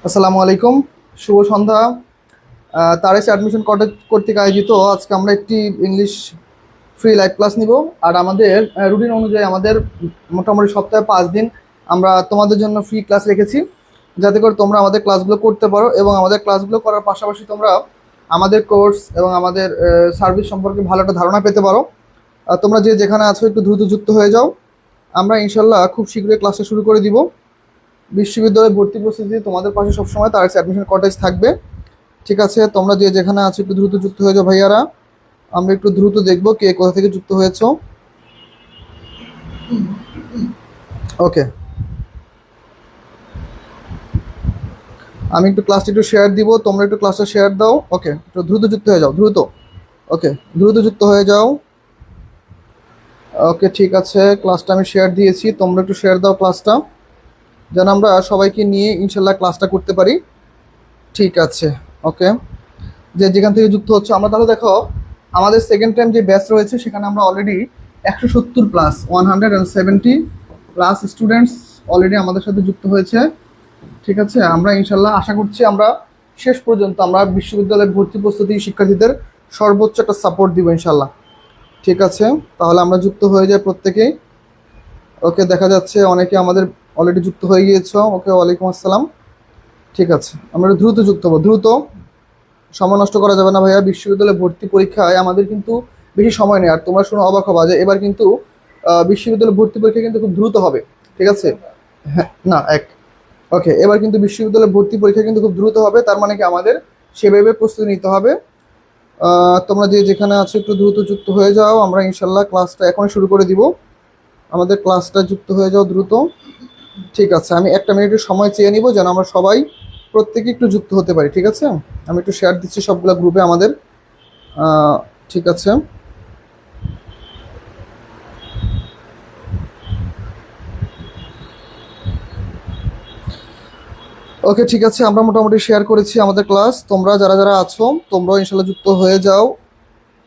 আসসালামু আলাইকুম, শুভ সন্ধ্যা। তারেস অ্যাডমিশন কর্তৃক আয়োজিত আজকে আমরা একটি ইংলিশ ফ্রি লাইভ ক্লাস নিব। আর আমাদের রুটিন অনুযায়ী আমাদের মোটামুটি সপ্তাহে 5 দিন আমরা তোমাদের জন্য ফ্রি ক্লাস রেখেছি, যাতে করে তোমরা আমাদের ক্লাসগুলো করতে পারো এবং আমাদের ক্লাসগুলো করার পাশাপাশি তোমরা আমাদের কোর্স এবং আমাদের সার্ভিস সম্পর্কে ভালো একটা ধারণা পেতে পারো। তোমরা যে যেখানে আছো একটু দ্রুত যুক্ত হয়ে যাও। আমরা ইনশাল্লাহ খুব শীঘ্রই ক্লাসটা শুরু করে দিব। বিশ্ববিদ্যালয়ে ভর্তি প্রস্তুতি তোমাদের পাশে সবসময় তার অ্যাডমিশন কটেজ থাকবে। ঠিক আছে, তোমরা যে যেখানে আছো একটু দ্রুত যুক্ত হয়ে যাও ভাইয়ারা। আমরা একটু দ্রুত দেখবো কে কোথা থেকে যুক্ত হয়েছো। ওকে, আমি একটু ক্লাসটা একটু শেয়ার দিব, তোমরা একটু ক্লাসটা শেয়ার দাও। ওকে, একটু দ্রুত যুক্ত হয়ে যাও, দ্রুত। ওকে, দ্রুত যুক্ত হয়ে যাও। ওকে, ঠিক আছে, ক্লাসটা আমি শেয়ার দিয়েছি, তোমরা একটু শেয়ার দাও ক্লাসটা, যেন আমরা সবাইকে নিয়ে ইনশাল্লাহ ক্লাসটা করতে পারি। ঠিক আছে, ওকে, যে যেখান থেকে যুক্ত হচ্ছে আমরা তাহলে দেখো আমাদের সেকেন্ড টাইম যে ব্যাচ রয়েছে সেখানে আমরা already 170 plus 170 plus students already আমাদের সাথে যুক্ত হয়েছে। ঠিক আছে, আমরা ইনশাল্লাহ আশা করছি আমরা শেষ পর্যন্ত আমরা বিশ্ববিদ্যালয়ের ভর্তি প্রস্তুতি শিক্ষার্থীদের সর্বোচ্চ একটা সাপোর্ট দিব ইনশাল্লাহ। ঠিক আছে, তাহলে আমরা যুক্ত হয়ে যাই প্রত্যেকেই। ওকে, দেখা যাচ্ছে অনেকে আমাদের অলরেডি যুক্ত হয়ে গিয়েছো। ওকে, ওয়ালাইকুম আসসালাম। ঠিক আছে, আমরা দ্রুত যুক্ত হবো, দ্রুত। সময় নষ্ট করা যাবে না ভাইয়া, বিশ্ববিদ্যালয়ে ভর্তি পরীক্ষায় আমাদের কিন্তু বেশি সময় নেই। আর তোমরা শুনে অবাক হবা যে এবার কিন্তু বিশ্ববিদ্যালয় ভর্তি পরীক্ষা কিন্তু খুব দ্রুত হবে। ঠিক আছে, হ্যাঁ, না এক, ওকে, এবার কিন্তু বিশ্ববিদ্যালয়ে ভর্তি পরীক্ষা কিন্তু খুব দ্রুত হবে, তার মানে কি আমাদের সেভাবে প্রস্তুতি নিতে হবে। তোমরা যে যেখানে আছো একটু দ্রুত যুক্ত হয়ে যাও, আমরা ইনশাল্লাহ ক্লাসটা এখনই শুরু করে দিব। আমাদের ক্লাসটা যুক্ত হয়ে যাও দ্রুত। ঠিক আছে, আমি 1 মিনিটের সময় চেয়ে নিব যেন আমরা সবাই প্রত্যেকে একটু যুক্ত হতে পারি। ঠিক আছে, আমি একটু শেয়ার দিচ্ছি সবগুলা গ্রুপে আমাদের। ঠিক আছে, ওকে, ঠিক আছে, আমরা মোটামুটি শেয়ার করেছি আমাদের ক্লাস। তোমরা যারা যারা আছো তোমরাও ইনশাল্লাহ যুক্ত হয়ে যাও,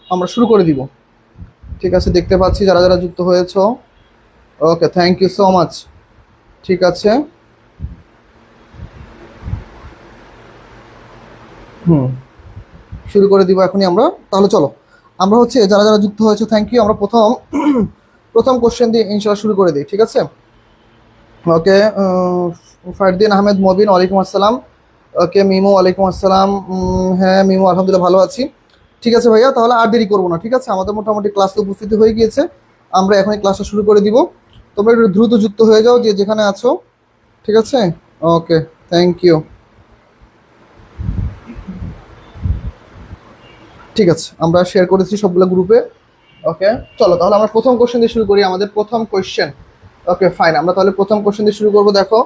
আমরা শুরু করে দিব। ঠিক আছে, দেখতে পাচ্ছি যারা যারা যুক্ত হয়েছো। ওকে, থ্যাংক ইউ সো মাচ। ঠিক আছে, হুম, শুরু করে দিব এখনই আমরা। তাহলে চলো আমরা হচ্ছে যারা যারা যুক্ত হয়েছে থ্যাংক ইউ। আমরা প্রথম প্রথম কোশ্চেন দিয়ে ইনশাল্লাহ শুরু করে দিই। ঠিক আছে, ওকে, ফারদিন আহমেদ মবিন, ওয়ালাইকুম আসসালাম। ওকে, মিমো, ওয়ালাইকুম আসসালাম। হ্যাঁ মিমো, আলহামদুলিল্লাহ ভালো আছি। ঠিক আছে ভাইয়া, তাহলে আর দেরি করবো না। ঠিক আছে, আমাদের মোটামুটি ক্লাসে উপস্থিতি হয়ে গিয়েছে, আমরা এখনই ক্লাসটা শুরু করে দিব। তোমরা একটু দ্রুত যুক্ত হয়ে যাও যে যেখানে আছো। ঠিক আছে, ওকে, থ্যাংক ইউ। ঠিক আছে, আমরা শেয়ার করেছি সবগুলো গ্রুপে। ওকে, চলো তাহলে আমরা প্রথম কোশ্চেন দিয়ে শুরু করি। আমাদের প্রথম কোশ্চেন, ওকে ফাইন, আমরা তাহলে প্রথম কোশ্চেন দিয়ে শুরু করবো। দেখো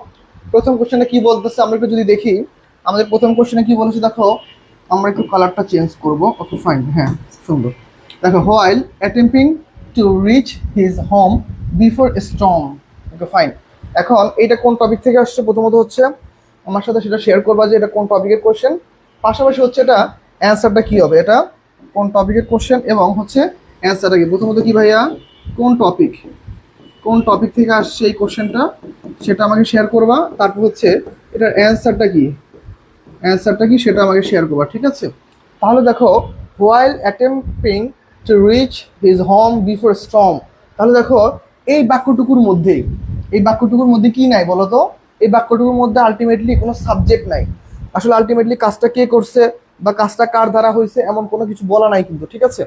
প্রথম কোশ্চেনে কি বলতেছে আমরা একটু যদি দেখি। আমাদের প্রথম কোশ্চেনে কি বলেছে দেখো, আমরা একটু কালারটা চেঞ্জ করব। ওকে ফাইন, হ্যাঁ সুন্দর। দেখো, while attempting to reach his home before storm. Okay fine, এখন এটা কোন টপিক থেকে আসছে প্রথমত হচ্ছে আমার সাথে সেটা শেয়ার করবা যে এটা কোন টপিকের কোশ্চেন, পাশাপাশি হচ্ছে এটা অ্যান্সারটা কি হবে, এটা কোন টপিকের কোশ্চেন এবং হচ্ছে অ্যান্সারটা কি। প্রথমত কি ভাইয়া, কোন টপিক, কোন টপিক থেকে আসছে এই কোশ্চেনটা সেটা আমাকে শেয়ার করবা। তারপর হচ্ছে এটার অ্যান্সারটা কি, অ্যান্সারটা কি সেটা আমাকে শেয়ার করবা। ঠিক আছে, তাহলে দেখো while attempting to reach his home before storm. তাহলে দেখো এই বাক্যটুকুর মধ্যেই, এই বাক্যটুকুর মধ্যে কি নাই বলো তো? এই বাক্যটুকুর মধ্যে আলটিমেটলি কোনো সাবজেক্ট নাই। আসলে আলটিমেটলি কাজটা কে করছে বা কাজটা কার দ্বারা হয়েছে এমন কোনো কিছু বলা নাই কিন্তু। ঠিক আছে,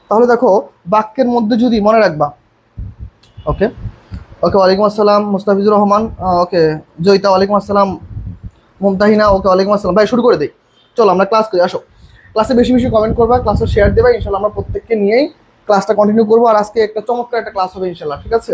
তাহলে দেখো বাক্যের মধ্যে যদি মনে রাখবা। ওকে, ওকে, ওয়ালাইকুম আসসালাম মুস্তাফিজুর রহমান। ওকে, জয়িতা, ওয়ালাইকুম আসসালাম। মুমতাহিনা, ওকে, ওয়ালাইকুম আসসালাম। ভাই শুরু করে দিই, চলো আমরা ক্লাস করি, আসো। ক্লাসে বেশি বেশি কমেন্ট করবা, ক্লাসে শেয়ার দেবা, ইনশাল্লাহ আমরা প্রত্যেককে নিয়েই ক্লাসটা কন্টিনিউ করবো। আর আজকে একটা চমৎকার একটা ক্লাস হবে ইনশাল্লাহ। ঠিক আছে,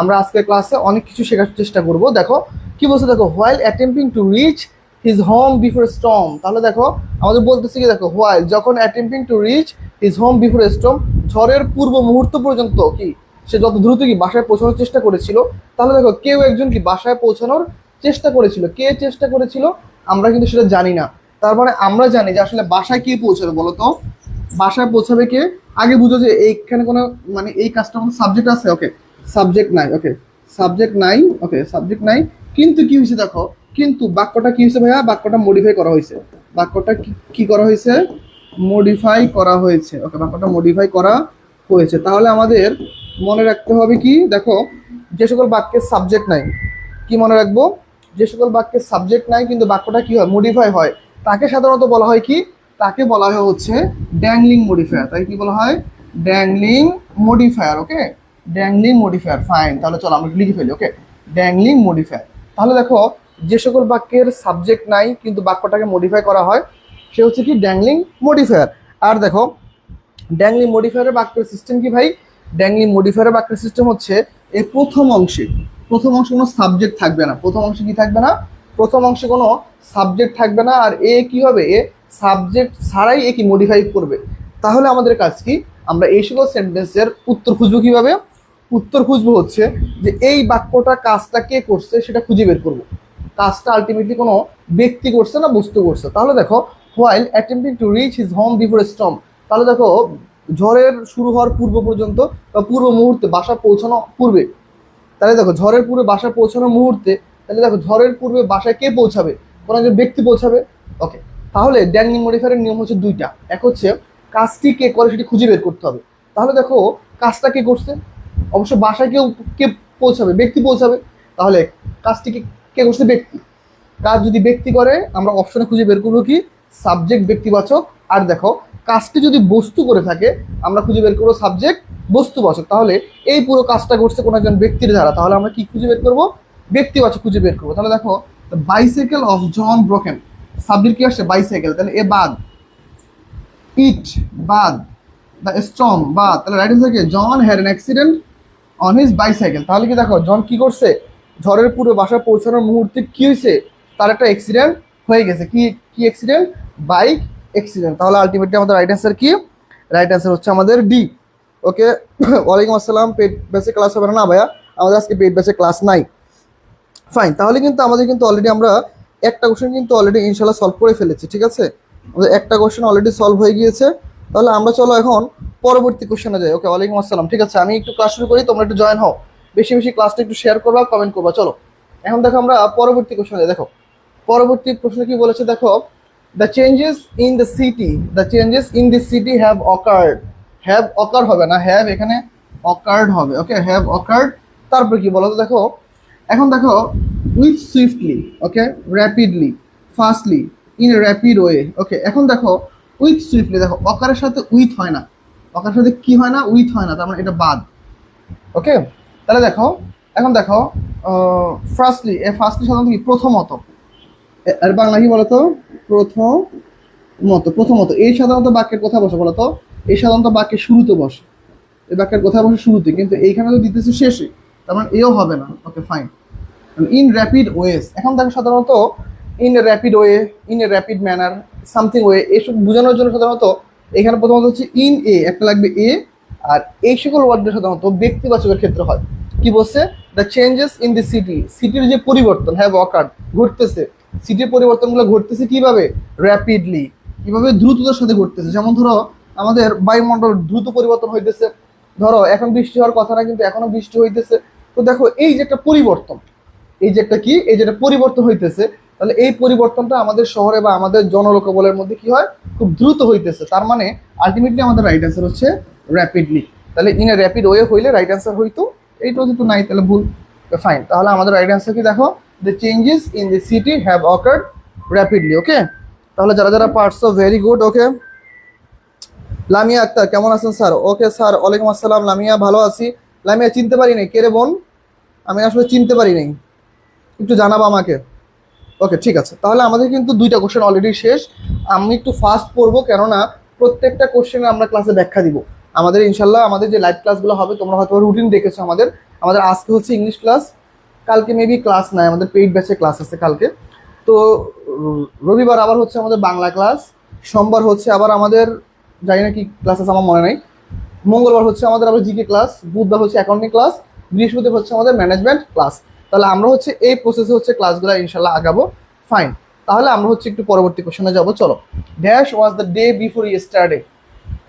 আমরা আজকে ক্লাসে অনেক কিছু শেখার চেষ্টা করব। দেখো কি বলছে, দেখো while attempting to reach his home before storm. তাহলে দেখো আমাদের বলতেছে কি, দেখো হোয়াইল যখন attempting to reach his home before storm, ঝড়ের পূর্ব মুহূর্ত পর্যন্ত কি সে যত দ্রুত কি বাসায় পৌঁছানোর চেষ্টা করেছিল। তাহলে দেখো কেউ একজন কি বাসায় পৌঁছানোর চেষ্টা করেছিল, কে চেষ্টা করেছিল আমরা কিন্তু সেটা জানি না। তার মানে আমরা জানি যে আসলে বাসায় কে পৌঁছাবে বলো তো, বাসায় পৌঁছাবে কে। আগে বুঝো যে এইখানে কোনো মানে এই কাজটার মধ্যে সাবজেক্ট আছে। ওকে, সাবজেক্ট নাই। ওকে, সাবজেক্ট নাই। ওকে, সাবজেক্ট নাই, কিন্তু কি হয়েছে দেখো কিন্তু বাক্যটা কি হয়েছে ভাইয়া, বাক্যটা মডিফাই করা হয়েছে, বাক্যটা কি করা হয়েছে, মডিফাই করা হয়েছে। ওকে, বাক্যটা মডিফাই করা হয়েছে। তাহলে আমাদের মনে রাখতে হবে কি, দেখো যে সকল বাক্যের সাবজেক্ট নাই, কি মনে রাখবো, যে সকল বাক্যের সাবজেক্ট নাই কিন্তু বাক্যটা কি হয়, মডিফাই হয়, তাকে সাধারণত বলা হয় কি, তাকে বলা হয় হচ্ছে ড্যাংলিং মডিফায়ার। তাই কি বলা হয়, ড্যাংলিং মডিফায়ার। ওকে, ড্যাংলিং মডিফায়ার। ফাইন, তাহলে চলো আমরা লিখে ফেলি। ওকে, ড্যাংলিং মডিফায়ার। তাহলে দেখো যে সকল বাক্যের সাবজেক্ট নাই কিন্তু বাক্যটাকে মডিফাই করা হয় সে হচ্ছে কি ড্যাংলিং মডিফায়ার। আর দেখো ড্যাংলিং মডিফায়ারের বাক্যের সিস্টেম কি ভাই, ড্যাংলিং মডিফায়ারের বাক্যের সিস্টেম হচ্ছে এই প্রথম অংশে কোনো সাবজেক্ট থাকবে না। প্রথম অংশে কি থাকবে না, প্রথম অংশে কোনো সাবজেক্ট থাকবে না। আর এ কি হবে, এ সাবজেক্ট ছাড়াই এ কি মডিফাই করবে। তাহলে আমাদের কাজ কি, আমরা এই সকল সেন্টেন্সের উত্তর খুঁজবো কিভাবে, উত্তর খুঁজবো হচ্ছে যে এই বাক্যটা কাজটা কে করছে সেটা খুঁজে বের করবো। কাজটা আলটিমেটলি কোনো ব্যক্তি করছে না বস্তু করছে। তাহলে দেখো while attempting to reach his home before storm, তাহলে দেখো ঝড়ের শুরু হওয়ার পূর্ব পর্যন্ত বা পূর্ব মুহূর্তে বাসা পৌঁছানো পূর্বে, তাহলে দেখো ঝড়ের পূর্বে বাসা পৌঁছানোর মুহূর্তে, তাহলে দেখো ঝড়ের পূর্বে বাসায় কে পৌঁছাবে, কোনো একজন ব্যক্তি পৌঁছাবে। ওকে, তাহলে ড্যাংলিং মডিফায়ারের নিয়ম হচ্ছে দুইটা, এক হচ্ছে কাজটি কে করে সেটি খুঁজে বের করতে হবে। তাহলে দেখো কাজটা কে করছে, অবশ্য বাসায় কে পৌঁছাবে, ব্যক্তি পৌঁছাবে। তাহলে কাজটি কে করছে, ব্যক্তি। কাজ যদি ব্যক্তি করে আমরা অপশনে খুঁজে বের করবো কি, সাবজেক্ট ব্যক্তিবাচক। আর দেখো কাজটি যদি বস্তু করে থাকে আমরা খুঁজে বের করবো সাবজেক্ট বস্তুবাচক। তাহলে এই পুরো কাজটা করছে কোনো একজন ব্যক্তির দ্বারা, তাহলে আমরা কি খুঁজে বের করবো, ব্যক্তিবাচক খুঁজে বের করবো। তাহলে দেখো bicycle of John broken, subject কি আসছে, বাইসাইকেল, তাহলে এ বাদ, ইট বাদ, দ্য স্টর্ম বাদ, তাহলে রাইট আনসার কি, John had an accident on his bicycle. তাহলে কি দেখো জন কি করছে, ঝড়ের পূর্বে বাসা পৌঁছানোর মুহূর্তে কি হয়েছে, তার একটা অ্যাক্সিডেন্ট হয়ে গেছে। কি কি অ্যাক্সিডেন্ট, বাইক অ্যাক্সিডেন্ট। তাহলে আলটিমেটলি আমাদের রাইট অ্যান্সার কি, রাইট অ্যান্সার হচ্ছে আমাদের ডি। ওকে, ওয়ালাইকুম আসসালাম। পেড ব্যাচে ক্লাস হবে না ভাইয়া, আমাদের আজকে পেড ব্যাচে ক্লাস নাই। ফাইন, তাহলে কিন্তু আমাদের কিন্তু অলরেডি আমরা একটা কোশ্চেন কিন্তু অলরেডি ইনশাল্লাহ সলভ করে ফেলেছি। ঠিক আছে, আমাদের একটা কোশ্চেন অলরেডি সলভ হয়ে গিয়েছে। তাহলে আমরা চলো এখন পরবর্তী কোশ্চেনে যাই। ওকে, ওয়ালাইকুম আসসালাম। ঠিক আছে, আমি একটু ক্লাস শুরু করি, তোমরা একটু জয়েন হও, বেশি বেশি ক্লাসটা একটু শেয়ার করবা, কমেন্ট করবা। চলো এখন দেখো আমরা পরবর্তী কোশ্চেনে, দেখো পরবর্তী প্রশ্ন কি বলেছে, দেখো the changes in the city, the changes in this city have occurred, have occur হবে না, হ্যাভ এখানে অকার্ড হবে। Okay, have occurred. তারপর কি বলো তো, দেখো এখন দেখো with swiftly, okay, rapidly, fastly, in rapid way. Okay, এখন দেখো উইথ সুইফটলি, দেখো অকারের সাথে উইথ হয় না, অকারের সাথে কি হয় না, উইথ হয় না, তার মানে এটা বাদ। ওকে, তাহলে দেখো এখন দেখো ফার্স্টলি, ফার্স্টলি সাধারণত কি, প্রথমত। আর বাংলা কি বলতো, প্রথমত এই সাধারণত বাক্যের কথা বসে বলতো, এই সাধারণত বাক্যের শুরুতে বসে, এই বাক্যের কথা বসে শুরুতে, কিন্তু এইখানে তো দিতেছে শেষে, তার মানে এও হবে না। ওকে ফাইন, ইন র্যাপিড ওয়েস, এখন দেখো সাধারণত in a rapid way, in a rapid manner, something way, এইসব বোঝানোর জন্য সাধারণত এখানে প্রথমত হচ্ছে ইন এ একটা লাগবে এ। আর এই সকল ওয়ার্ডটা সাধারণত ব্যক্তিবাচকের ক্ষেত্রে হয়। কি বলছে, the changes in the city, সিটির যে পরিবর্তন হ্যাভ অকার্ড, ঘটতেছে, সিটির পরিবর্তনগুলো ঘটতেছে কিভাবে, র্যাপিডলি, কিভাবে, দ্রুততার সাথে ঘটতেছে। যেমন ধরো আমাদের বায়ুমণ্ডল দ্রুত পরিবর্তন হইতেছে, ধরো এখন বৃষ্টি হওয়ার কথা না কিন্তু এখনো বৃষ্টি হইতেছে। তো দেখো এই যে একটা পরিবর্তন, এই যে একটা কি, এই যে একটা পরিবর্তন হইতেছে, তাহলে এই পরিবর্তনটা আমাদের শহরে বা আমাদের জনলোকবলের মধ্যে কি হয়, খুব দ্রুত হইতেছে। তার মানে আলটিমেটলি আমাদের রাইট অ্যান্সার হচ্ছে র্যাপিডলি। তাহলে ইন এ র্যাপিড ওয়ে হইলে রাইট অ্যান্সার হইতো, এইটাও যেহেতু নাই তাহলে ভুল। ফাইন, তাহলে আমাদের রাইট অ্যান্সার কি, দেখো the changes in the city have occurred rapidly. Okay, তাহলে যারা যারা পারছো very good. Okay, Lamia Akter কেমন আছেন স্যার? ওকে স্যার, ওয়ালাইকুম আসসালাম। লামিয়া ভালো আছি। লামিয়া চিনতে পারি নাই, কে রে বোন? আমি আসলে চিনতে পারি নাই, একটু জানাবো আমাকে। ওকে ঠিক আছে, তাহলে আমাদের কিন্তু দুইটা কোশ্চেন অলরেডি শেষ। আমি একটু ফাস্ট পড়বো, কেননা প্রত্যেকটা কোশ্চেনে আমরা ক্লাসে ব্যাখ্যা দিব। আমাদের ইনশাল্লাহ আমাদের যে লাইভ ক্লাসগুলো হবে, তোমরা হয়তো রুটিন দেখেছো আমাদের, আমাদের আজকে হচ্ছে ইংলিশ ক্লাস, কালকে মেবি ক্লাস নাই, আমাদের পেইড ব্যাচে ক্লাস আছে কালকে। তো রবিবার আবার হচ্ছে আমাদের বাংলা ক্লাস, সোমবার হচ্ছে আবার আমাদের জানি না কি ক্লাস আছে আমার মনে নেই, মঙ্গলবার হচ্ছে আমাদের আবার জিকে ক্লাস, বুধবার হচ্ছে অ্যাকাউন্টিং ক্লাস, বৃহস্পতিবার হচ্ছে আমাদের ম্যানেজমেন্ট ক্লাস। তাহলে আমরা হচ্ছে এই প্রসেসে হচ্ছে ক্লাসগুলো ইনশাল্লাহ আগাবো। ফাইন, তাহলে আমরা হচ্ছে একটু পরবর্তী কোশ্চেনে যাবো। চলো, dash was the day before yesterday,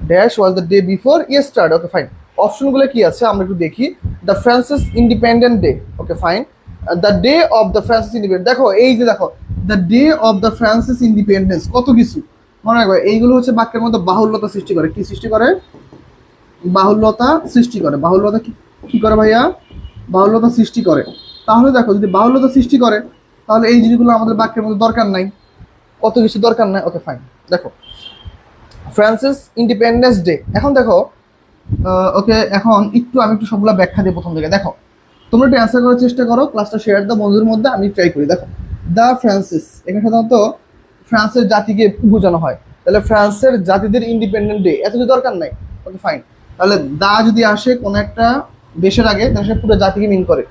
dash was the day before yesterday. Okay fine, অপশনগুলো কি আছে আমরা একটু দেখি। The Francis independent day, okay fine, the day of the Francis independence, দেখো এই যে দেখো the day of the Francis independence, কত কিছু মনে রাখবে। এইগুলো হচ্ছে বাক্যের মধ্যে বাহুল্যতা সৃষ্টি করে। কি সৃষ্টি করে? বাহুল্যতা সৃষ্টি করে। বাহুল্যতা কি করে ভাইয়া? বাহুল্যতা সৃষ্টি করে। তাহলে দেখো যদি বাহুল্যতা সৃষ্টি করে তাহলে এই জিনিসগুলো আমাদের বাক্যের মধ্যে দরকার নাই, কত কিছু দরকার নাই। ওকে ফাইন, দেখো ফ্রান্সিস ইন্ডিপেন্ডেন্স ডে। এখন দেখো ওকে, এখন আমি একটু সবগুলো ব্যাখ্যা দিই প্রথম থেকে। দেখো তোমরা একটু অ্যান্সার করার চেষ্টা করো, ক্লাসটা শেয়ার দাও বন্ধুদের মধ্যে, আমি ট্রাই করি। দেখো দ্য ফ্রান্সিস, এখানে সাধারণত ফ্রান্সের জাতিকে বোঝানো হয়, তাহলে ফ্রান্সের জাতিদের ইন্ডিপেন্ডেন্ট ডে, এত কিছু দরকার নাই। ওকে ফাইন, তাহলে দা যদি আসে কোনো একটা দেশের আগে তাহলে সে পুরো জাতিকে মিন করে,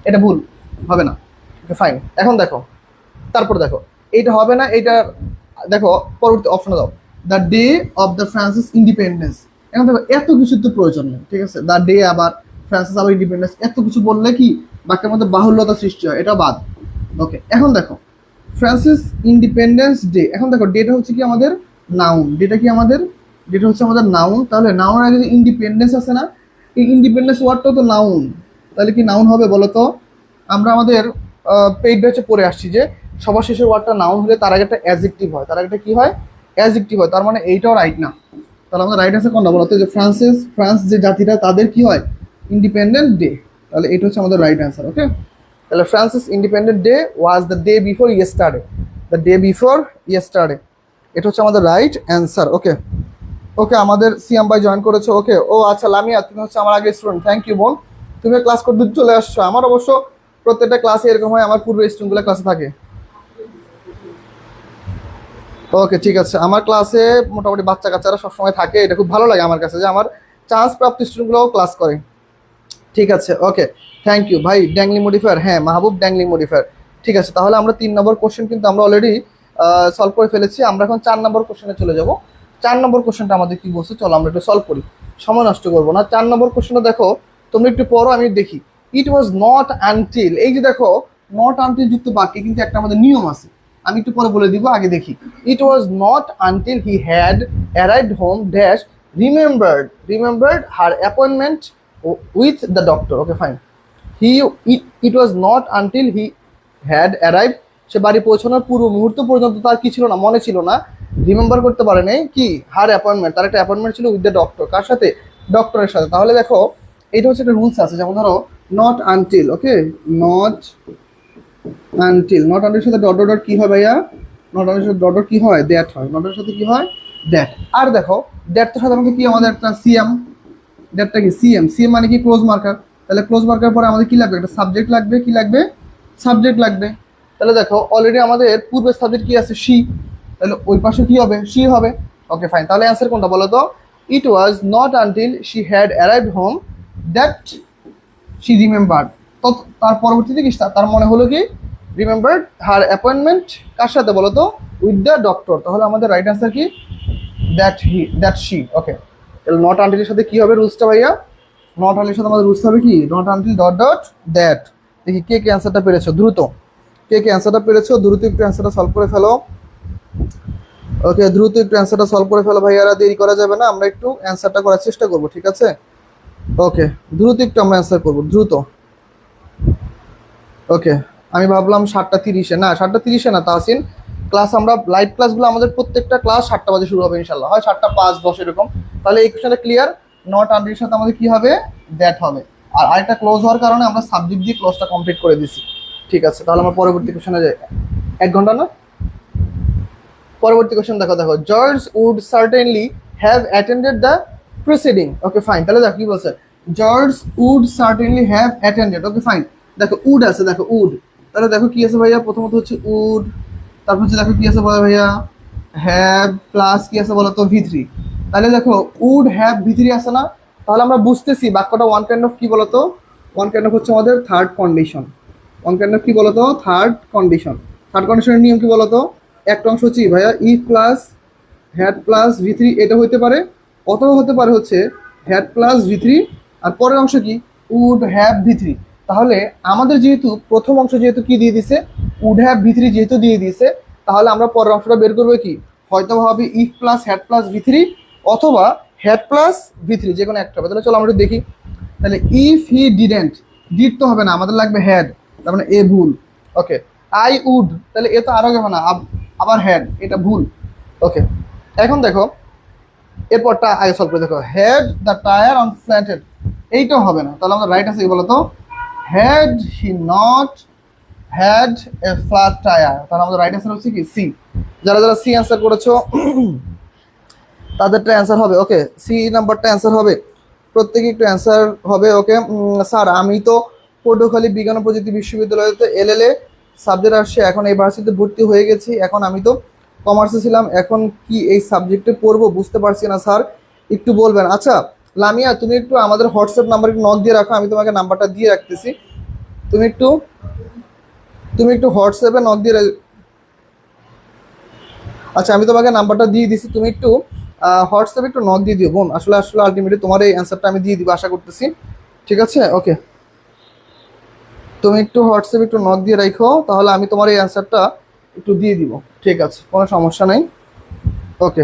এটা ভুল হবে না। ওকে ফাইন, এখন দেখো তারপর দেখো এইটা হবে না, এইটা দেখো পরবর্তী অপশনে দাও, the day of the Francis independence. এখন দেখো এত কিছুর তো প্রয়োজন নেই, ঠিক আছে? দ্য ডে আবার ফ্রান্সিস আবার ইন্ডিপেন্ডেন্স, এত কিছু বললে কি বাক্যের মধ্যে বাহুল্যতা সৃষ্টি হয়, এটা বাদ। ওকে, এখন দেখো ফ্রান্সিস ইন্ডিপেন্ডেন্স ডে, এখন দেখো ডেটা হচ্ছে কি আমাদের নাউন, ডেটা কি আমাদের, ডেটা হচ্ছে আমাদের নাউন। তাহলে নাউনের আগে যে ইন্ডিপেন্ডেন্স আছে না, এই ইন্ডিপেন্ডেন্স ওয়ার্ডটাও তো নাউন, তাহলে কি নাউন হবে বলো তো? আমরা আমাদের পেইড ব্যাচে পড়ে আসছি যে সবার শেষের ওয়ার্ডটা নাউন হলে তার আগে একটা অ্যাডজেক্টিভ হয়, তার আগে একটা কি হয়? অ্যাডজেক্টিভ হয়। তার মানে এইটাও রাইট না। তাহলে আমাদের রাইট আছে কোনটা বলো তো? যে ফ্রান্স যে জাতিটা তাদের কি হয়? Independent day. তাহলে এটা হচ্ছে আমাদের রাইট অ্যান্সার। ওকে, তাহলে Francis independent day was the day before yesterday, the day before yesterday, এটা হচ্ছে আমাদের রাইট অ্যান্সার। ওকে ওকে, আমাদের সিয়াম ভাই জয়েন করেছো। ওকে, ও আচ্ছা লামিয়া, তুমি হচ্ছে আমার আগে স্টুডেন্ট, থ্যাংক ইউ বোন, তুমি ক্লাস করতে চলে আসছো। আমার অবশ্য প্রত্যেকটা ক্লাসে এরকম হয়, আমার পূর্বের স্টুডেন্টগুলো ক্লাসে থাকে। ওকে ঠিক আছে, আমার ক্লাসে মোটামুটি বাচ্চা কাচ্চারা সবসময় থাকে, এটা খুব ভালো লাগে আমার কাছে যে আমার চান্স প্রাপ্ত স্টুডেন্টগুলোও ক্লাস করে। ঠিক আছে, ওকে থ্যাংক ইউ ভাই। ড্যাংলি মডিফায়ার, হ্যাঁ মাহবুব ড্যাংলি মডিফায়ার। ঠিক আছে, তাহলে আমরা 3 নম্বর কোশ্চেন কিন্তু আমরা অলরেডি সলভ করে ফেলেছি। আমরা এখন 4 নম্বর কোশ্চেনে চলে যাব। 4 নম্বর কোশ্চেনটা আমাদের কি বলছে, চলো আমরা একটু সলভ করি, সময় নষ্ট করবো না। 4 নম্বর কোশ্চেনটা দেখো, তোমরা একটু পড়ো, আমি দেখি। ইট ওয়াজ নট আনটিল, এই যে দেখো নট আনটিল যুক্ত বাক্যে কিন্তু একটা আমাদের নিয়ম আছে, আমি একটু পরে বলে দিব, আগে দেখি। It was not until he had arrived home dash remembered her appointment with the doctor. Okay fine, it was not until he had arrive, সে বাড়ি পৌঁছানোর পূর্ব মুহূর্ত পর্যন্ত তার কি ছিল না, মনে ছিল না, রিমেম্বার করতে পারে নাই কি, হার অ্যাপয়েন্টমেন্ট, তার একটা অ্যাপয়েন্টমেন্ট ছিল উইথ দ্য ডক্টর, কার সাথে? ডক্টরের সাথে। তাহলে দেখো এটা হচ্ছে একটা রুলস আছে, যেমন ধরো not until, okay not until সাথে ডট ডট ডট কি হয় ভাইয়া? নট আনটিল সাথে ডট ডট কি হয়? দ্যাট হয়। নটের সাথে কি হয়? দ্যাট। আর দেখো দ্যাট তো সাধারণত কি আমাদের একটা সিএম, দ্যাটটা কি সিএম, সিএম মানে কি ক্লোজ মার্কার। তাহলে ক্লোজ মার্কার পরে আমাদের কি লাগবে? একটা সাবজেক্ট লাগবে, কি লাগবে? সাবজেক্ট লাগবে। তাহলে দেখো অলরেডি আমাদের পূর্বের সাবজেক্ট কি আছে? শি, তাহলে ওই পাশে কি হবে? শি হবে। ওকে ফাইন, তাহলে অ্যান্সার কোনটা বলো তো? It was not until she had arrived home that she remembered, তো তার পরবর্তীতে কি তার মনে হলো কি রিমেম্বার্ড হার অ্যাপয়েন্টমেন্ট, কার সাথে বলো তো? With the doctor. তাহলে আমাদের রাইট অ্যান্সার কি? That she. ওকে, তাহলে নট আনটিলের সাথে কি হবে রুলসটা ভাইয়া? নট আনটিলের সাথে আমাদের রুলস হবে কি? Not until dot dot that. দেখি কে কে অ্যান্সারটা পেরেছো দ্রুত, কে কে অ্যান্সারটা পেরেছো দ্রুত একটু অ্যান্সারটা সলভ করে ফেলো। ওকে দ্রুত একটু অ্যান্সারটা সলভ করে ফেলো ভাইয়ারা, দেরি করা যাবে না, আমরা একটু অ্যান্সারটা করার চেষ্টা করবো, ঠিক আছে? ওকে দ্রুত একটু আমরা অ্যান্সার করবো, দ্রুত। ওকে, আমি ভাবলাম 7:30-এ, না 7:30-এ না তাহসিন, ক্লাস আমরা লাইভ ক্লাসগুলো আমাদের প্রত্যেকটা ক্লাস 7টা বাজে শুরু হবে ইনশাল্লাহ, হয় 7:05-10 এরকম। তাহলে এই কোশ্চেনটা ক্লিয়ার, নট আনটিলের সাথে আমাদের কি হবে? দ্যাট হবে। আর আরেকটা ক্লোজ হওয়ার কারণে আমরা সাবজেক্ট দিয়ে ক্লোজটা কমপ্লিট করে দিছি। ঠিক আছে, তাহলে আমরা পরবর্তী কোশ্চেনে যাই। 1 ঘন্টা না? পরবর্তী কোশ্চেন দেখো, George would certainly have attended the preceding. Okay fine, তাহলে দেখো কি বলছে, George would certainly have attended. Okay fine, দেখো উড আছে, দেখো উড, তাহলে দেখো কি আছে ভাইয়া? প্রথমত হচ্ছে উড, তারপর হচ্ছে দেখো কি আছে বলো ভাইয়া? হ্যাভ প্লাস কি আছে বলো তো? V3। তাহলে দেখো উড হ্যাভ V3 আছে না? তাহলে আমরা বুঝতেছি বাক্যটা ওয়ান কাইন্ড অফ কি বলতো? ওয়ান কাইন্ড অফ হচ্ছে আমাদের third condition. One kind of কি বলতো? Third condition. থার্ড কন্ডিশনের নিয়ম কি বলতো? একটা অংশ হচ্ছে ভাইয়া if plus had plus V3, এটা হইতে পারে, অথবা হতে পারে হচ্ছে হ্যাড প্লাস V3 আর পরের অংশ কি? Would have V3। তাহলে আমাদের যেহেতু প্রথম অংশ যেহেতু কি দিয়ে দিছে? উড হ্যাভ V3 যেহেতু দিয়ে দিয়েছে, তাহলে আমরা পরের অংশটা বের করবো কি? হয়তো হবে if plus had plus V3 অথবা হ্যাড প্লাস V3, যে কোনো একটা হবে। তাহলে চলো আমরা একটু দেখি। তাহলে ইফ হি ডিডেন্ট, ডিড তো হবে না, আমাদের লাগবে হ্যাড। তার মানে এ ভুল। ওকে, আই উড, তাহলে এ তো আরো যাবে না, আবার হ্যাড, এটা ভুল। ওকে, এখন দেখো এরপরটা আগে সলভ করে দেখো, হ্যাড দ্য টায়ার অন ফ্ল্যাটেড, এইটাও হবে না, তাহলে আমাদের রাইট আছে কি বলতো, had he not had a flat tyre, তাহলে আমাদের রাইট অ্যান্সার হচ্ছে কি সি। যারা যারা সি অ্যান্সার করেছো তাদেরটা অ্যান্সার হবে। ওকে, সি নাম্বারটা অ্যান্সার হবে, প্রত্যেকে একটু অ্যান্সার হবে। ওকে, স্যার আমি তো পটুয়াখালী বিজ্ঞান ও প্রযুক্তি বিশ্ববিদ্যালয়তে এলএলএ সাবজেক্ট আসছে, এখন এই ভার্সিটিতে ভর্তি হয়ে গেছি, এখন আমি তো কমার্সে ছিলাম, এখন কি এই সাবজেক্টে পড়বো বুঝতে পারছি না স্যার, একটু বলবেন। আচ্ছা লামিয়া, তুমি একটু আমাদের হোয়াটসঅ্যাপ নাম্বার একটু নক দিয়ে রাখো, আমি তোমাকে নাম্বারটা দিয়ে রাখতেছি, তুমি একটু হোয়াটসঅ্যাপে নক দিয়ে আচ্ছা আমি তোমাকে নাম্বারটা দিয়ে দিছি, তুমি একটু হোয়াটসঅ্যাপে একটু নক দিয়ে দিও বোন, আসলে আসলে আলটিমেটলি তোমার এই অ্যান্সারটা আমি দিয়ে দিব আশা করতেছি, ঠিক আছে? ওকে, তুমি একটু হোয়াটসঅ্যাপে একটু নক দিয়ে রাখো, তাহলে আমি তোমার এই অ্যান্সারটা একটু দিয়ে দিব, ঠিক আছে, কোনো সমস্যা নাই। ওকে,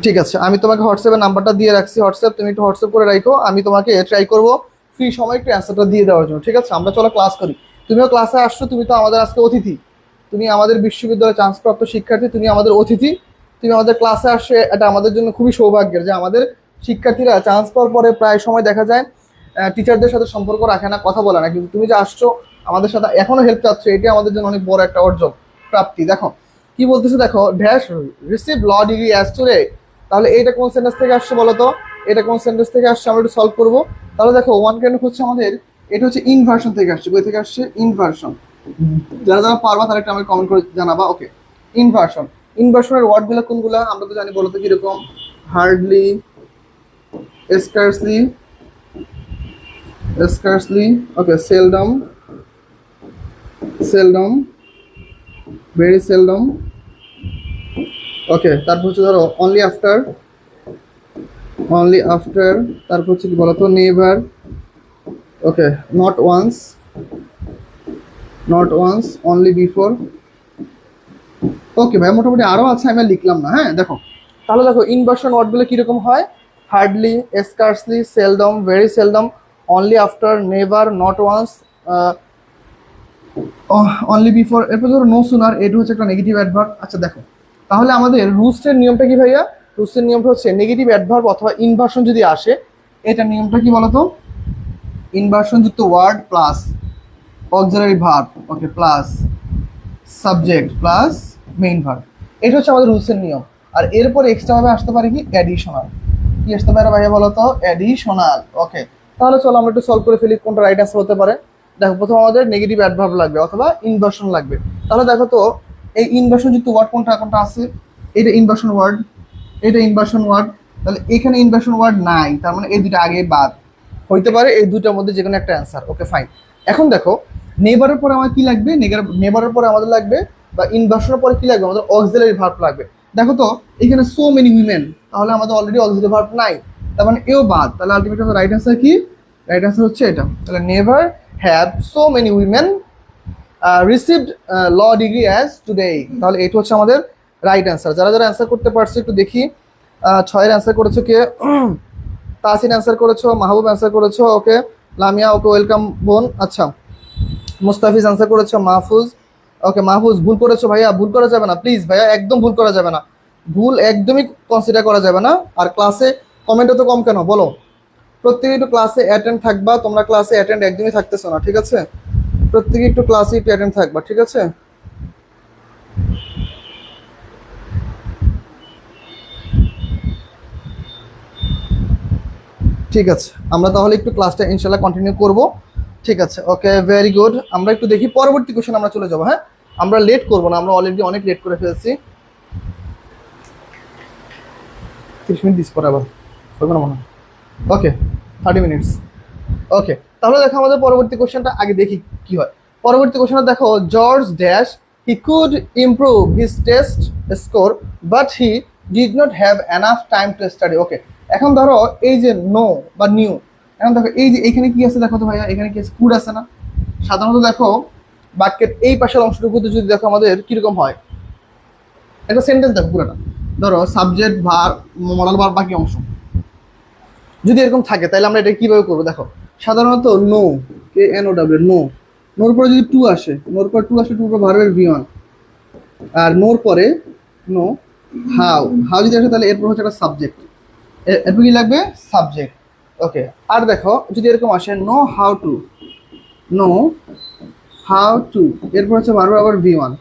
ঠিক আছে, আমি তোমাকে হোয়াটসঅ্যাপে নাম্বারটা দিয়ে রাখছি, হোয়াটসঅ্যাপ তুমি একটু হোয়াটসঅ্যাপ করে রাখো, আমি তোমাকে ট্রাই করবো ফ্রি সময় একটু অ্যান্সারটা দিয়ে দেওয়ার জন্য, ঠিক আছে? আমরা চলো ক্লাস করি, তুমিও ক্লাসে আসছো, তুমি তো আমাদের আজকে অতিথি, তুমি আমাদের বিশ্ববিদ্যালয়ে চান্সপ্রাপ্ত শিক্ষার্থী, তুমি আমাদের অতিথি, তুমি আমাদের ক্লাসে আসে, এটা আমাদের জন্য খুবই সৌভাগ্যের যে আমাদের শিক্ষার্থীরা চান্স পাওয়ার পরে প্রায় সময় দেখা যায় টিচারদের সাথে সম্পর্ক রাখে না, কথা বলে না, কিন্তু তুমি যে আসছো আমাদের সাথে এখনো হেল্প চাচ্ছ, এটি আমাদের জন্য অনেক বড় একটা অর্জন প্রাপ্তি। দেখো কি বলতেছে, দেখো dash receive law degree as today, তাহলে এইটা কোন সেন্টেন্স থেকে আসছে বলো তো, এটা কোন সেন্টেন্স থেকে আসছে, আমরা একটু সলভ করবো। তাহলে দেখো ওয়ান কাইন্ড হচ্ছে আমাদের, এটা হচ্ছে ইনভার্সন থেকে আসছে, বই থেকে আসছে ইনভার্সন, যারা যারা পারবা তারা একটা আমাকে কমেন্ট করে জানাবা। ওকে, ইনভার্সন, ইনভার্সনের ওয়ার্ডগুলো কোনগুলো আমরা তো জানি, বলতো কিরকম, hardly, scarcely, okay, seldom, very seldom, okay, তারপর হচ্ছে ধরো অনলি আফটার, তারপর হচ্ছে কি বলতো, never, okay, not once, only before. Okay ভাই, মোটামুটি আরো আছে, আমি আর লিখলাম না, হ্যাঁ দেখো, তাহলে দেখো ইনভার্সন ওয়ার্ডগুলো কিরকম হয়, hardly, scarcely, seldom, very seldom, only after, never, not once, only before. এরপর ধরো নো সুনার, এটা হচ্ছে একটা নেগেটিভ অ্যাডভার্ব। আচ্ছা দেখো, তাহলে আমাদের রুলসের নিয়মটা কি ভাইয়া, রুলসের নিয়মটা হচ্ছে নেগেটিভ অ্যাডভার্ব অথবা ইনভার্সন যদি আসে, এটা নিয়মটা কি বলতো, ইনভার্সন যুক্ত word plus auxiliary verb, okay, plus subject plus main verb, এটা হচ্ছে আমাদের রুলসের নিয়ম। আর এরপর এক্সট্রা ভাবে আসতে পারে কি, অ্যাডিশনাল, কি আসতে পারে ভাইয়া বলো তো, অ্যাডিশনাল। ওকে, তাহলে চলো আমরা একটু সলভ করে ফেলি কোনটা রাইট অ্যান্সার হতে পারে। দেখো প্রথম আমাদের নেগেটিভ অ্যাডভার্ব লাগবে অথবা ইনভার্সন লাগবে, তাহলে দেখো তো এই ইনভার্সন যুক্ত ওয়ার্ড কোনটা কোনটা আছে, এটা ইনভার্সন ওয়ার্ড, এটা ইনভার্সন ওয়ার্ড, তাহলে এখানে ইনভার্সন ওয়ার্ড নাই, তার মানে এই দুটো আগে বাদ, হইতে পারে এই দুটোর মধ্যে যে কোনো একটা অ্যান্সার। ওকে ফাইন, এখন দেখো নেবারের পরে আমার কি লাগবে, নেবারের পরে আমাদের লাগবে, বা ইনভার্সনের পরে কি লাগবে, আমাদের অক্সিলারি ভার্ব লাগবে। দেখো তো এখানে সো মেনি উইমেন, তাহলে আমাদের অলরেডি অক্সিলারি ভার্ব নাই, তার মানে এও বাদ, তাহলে আলটিমেটলি আমাদের রাইট অ্যান্সার কি, রাইট অ্যান্সার হচ্ছে এটা, তাহলে never have so many women received law degree as today, তাহলে এটা হচ্ছে আমাদের রাইট অ্যান্সার। যারা যারা অ্যান্সার করতে পারছে একটু দেখি, ছয়ের অ্যান্সার করেছো কে, তাসিন অ্যান্সার করেছো, মাহবুব অ্যান্সার করেছো, ওকে, লামিয়া, ওকে ওয়েলকাম বোন। আচ্ছা মুস্তাফিজ অ্যান্সার করেছো, মাহফুজ, ওকে মাহফুজ ভুল করেছো ভাইয়া, ভুল করা যাবে না প্লিজ ভাইয়া, একদম ভুল করা যাবে না, ভুল একদমই কনসিডার করা যাবে না। আর ক্লাসে কমেন্ট তো কম কেন বলো, প্রত্যেকে একটু ক্লাসে অ্যাটেন্ড থাকবা, তোমরা ক্লাসে অ্যাটেন্ড একদমই থাকতেছো না, ঠিক আছে? প্রত্যেকে একটু ক্লাসে একটু অ্যাটেন্ড থাকবা, ঠিক আছে? ঠিক আছে, আমরা তাহলে একটু ক্লাসটা ইনশাল্লাহ কন্টিনিউ করব, ঠিক আছে? ওকে ভেরি গুড, আমরা একটু দেখি পরবর্তী কোশ্চেন আমরা চলে যাবো, হ্যাঁ আমরা লেট করবো না, আমরা অলরেডি অনেক লেট করে ফেলছি, 30 মিনিট দিস পরে আবার হবে না মনে হয়, ওকে 30 মিনিটস। ওকে, তাহলে দেখো আমাদের পরবর্তী কোশ্চেনটা আগে দেখি কি হয়। পরবর্তী কোশ্চেনটা দেখো, George dash he could improve his test score but he did not have enough time to study. Okay, এখন ধরো এই যে নো বা নিউ, এখন দেখো এই যে এখানে কি আছে, দেখো তো ভাইয়া এখানে কি আছে, কুড আছে না, সাধারণত দেখো বাক্যের এই পাশের অংশটুকুতে যদি দেখো আমাদের কিরকম হয়, একটা সেন্টেন্স দেখো পুরোটা, ধরো সাবজেক্ট ভার মডাল ভার বাকি অংশ, যদি এরকম থাকে তাহলে আমরা এটা কিভাবে করবো দেখো, সাধারণত know, K N O W, know, নোর পরে যদি টু আসে, নোর পরে টু আসলে টুর পর ভার্বের ভি ওয়ান, আর নোর পরে নো, হাউ, হাউ যদি আসে তাহলে এরপর হচ্ছে একটা সাবজেক্ট, এরপর কি লাগবে সাবজেক্ট। ওকে, আর দেখো যদি এরকম আসে know how to, know how to, এরপর হচ্ছে ভার্বের আবার ভি ওয়ান।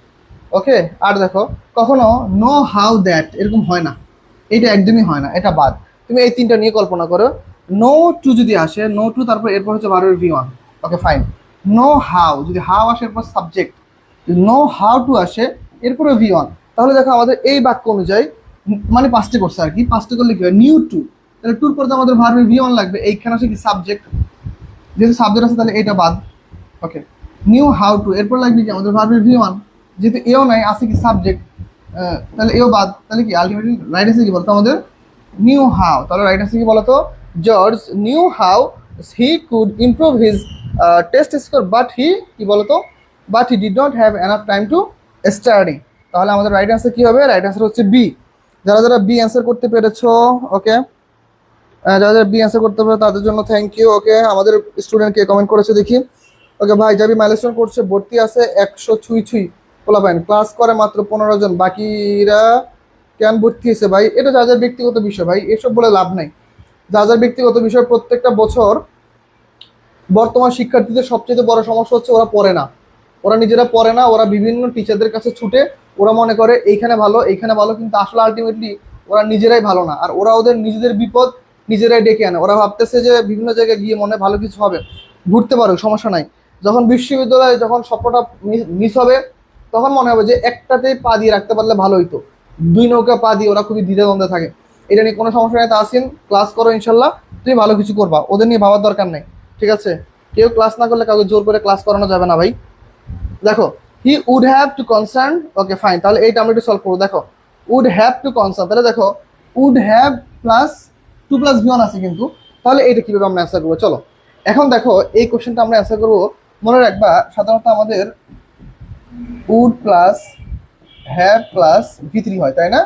ওকে, আর দেখো কখনো নো হাউ দ্যাট এরকম হয় না, এটা একদমই হয় না, এটা বাদ। তুমি এই তিনটা নিয়ে কল্পনা করো, নো টু যদি আসে, নো টু তারপর এরপর হচ্ছে ভার্বের V one. Okay fine, know how যদি হাউ আসে এরপর সাবজেক্ট, নো হাউ টু আসে এরপরে ভি ওয়ান, তাহলে দেখো আমাদের এই বাক্য অনুযায়ী মানে পাঁচটি করছে আর কি, পাঁচটি করলে কি হয় নিউ টু, তাহলে টুর পরে তো আমাদের ভার্বের ভি ওয়ান লাগবে, এইখানে আসে কি সাবজেক্ট, যেহেতু সাবজেক্ট আছে তাহলে এটা বাদ। ওকে, নিউ হাউ টু এরপর লাগবে কি আমাদের ভার্বের ভি ওয়ান, যেহেতু এও নাই আছে কি সাবজেক্ট, তাহলে এও বাদ, তাহলে কি আলটিমেটলি রাইট আছে কি বলতো আমাদের নিউ হাউ, তাহলে রাইট আছে কি বলতো George new how he could improve his test score but হি কি বলতো but he did not have enough time to study. তাহলে আমাদের রাইট আনসার কি হবে, রাইট আনসার হচ্ছে বি। যারা যারা বি অ্যান্সার করতে পেরেছো, ওকে, যারা যারা বি অ্যান্সার করতে পারে তাদের জন্য থ্যাংক ইউ। ওকে, আমাদের স্টুডেন্ট কে কমেন্ট করেছে দেখি। ওকে ভাই, যাবি মাইলস্টোন করছে, ভর্তি আছে 100 ছুঁই ছুঁই পোলাপাইন, ক্লাস করে মাত্র 15 জন, বাকিরা কেন ভর্তি হয়েছে ভাই, এটা যাদের ব্যক্তিগত বিষয় ভাই, এসব বলে লাভ নাই। যাদের ব্যক্তিগত বিষয়, প্রত্যেকটা বছর বর্তমান শিক্ষার্থীদের সবচেয়ে বড় সমস্যা হচ্ছে ওরা পড়ে না, ওরা নিজেরা পড়ে না, ওরা বিভিন্ন টিচারদের কাছে ছুটে, ওরা মনে করে এইখানে ভালো এইখানে ভালো, কিন্তু আসলে আলটিমেটলি ওরা নিজেরাই ভালো না, আর ওরা ওদের নিজেদের বিপদ নিজেরাই ডেকে আনে। ওরা ভাবতেছে যে বিভিন্ন জায়গায় গিয়ে মনে ভালো কিছু হবে, ঘুরতে পারো সমস্যা নাই, যখন বিশ্ববিদ্যালয়ে যখন স্বপ্নটা মিস হবে তখন মনে হবে যে একটাতেই পা দিয়ে রাখতে পারলে ভালো হইতো, দুই নৌকা পা দিয়ে ওরা খুবই দ্বিধাদ্বন্দ্বে থাকে। এটা নিয়ে কোনো সমস্যা নেই, তাসিন ক্লাস করো ইনশাল্লাহ, তুমি ভালো কিছু করবা, ওদের নিয়ে ভাবার দরকার নেই, ঠিক আছে? কেউ ক্লাস না করলে কাউকে জোর করে ক্লাস করানো যাবে না ভাই। দেখো he would have to concern, okay fine, তাহলে এইটা আমরা একটু সলভ করবো। দেখো উড হ্যাভ টু কনসার্ন, তাহলে দেখো would have plus to plus V one আছে কিন্তু, তাহলে এইটা কিভাবে আমরা অ্যান্সার করবো চলো। এখন দেখো এই কোশ্চেনটা আমরা অ্যান্সার করবো, মনে রাখবা সাধারণত আমাদের would plus have plus V three হয়, তাই না?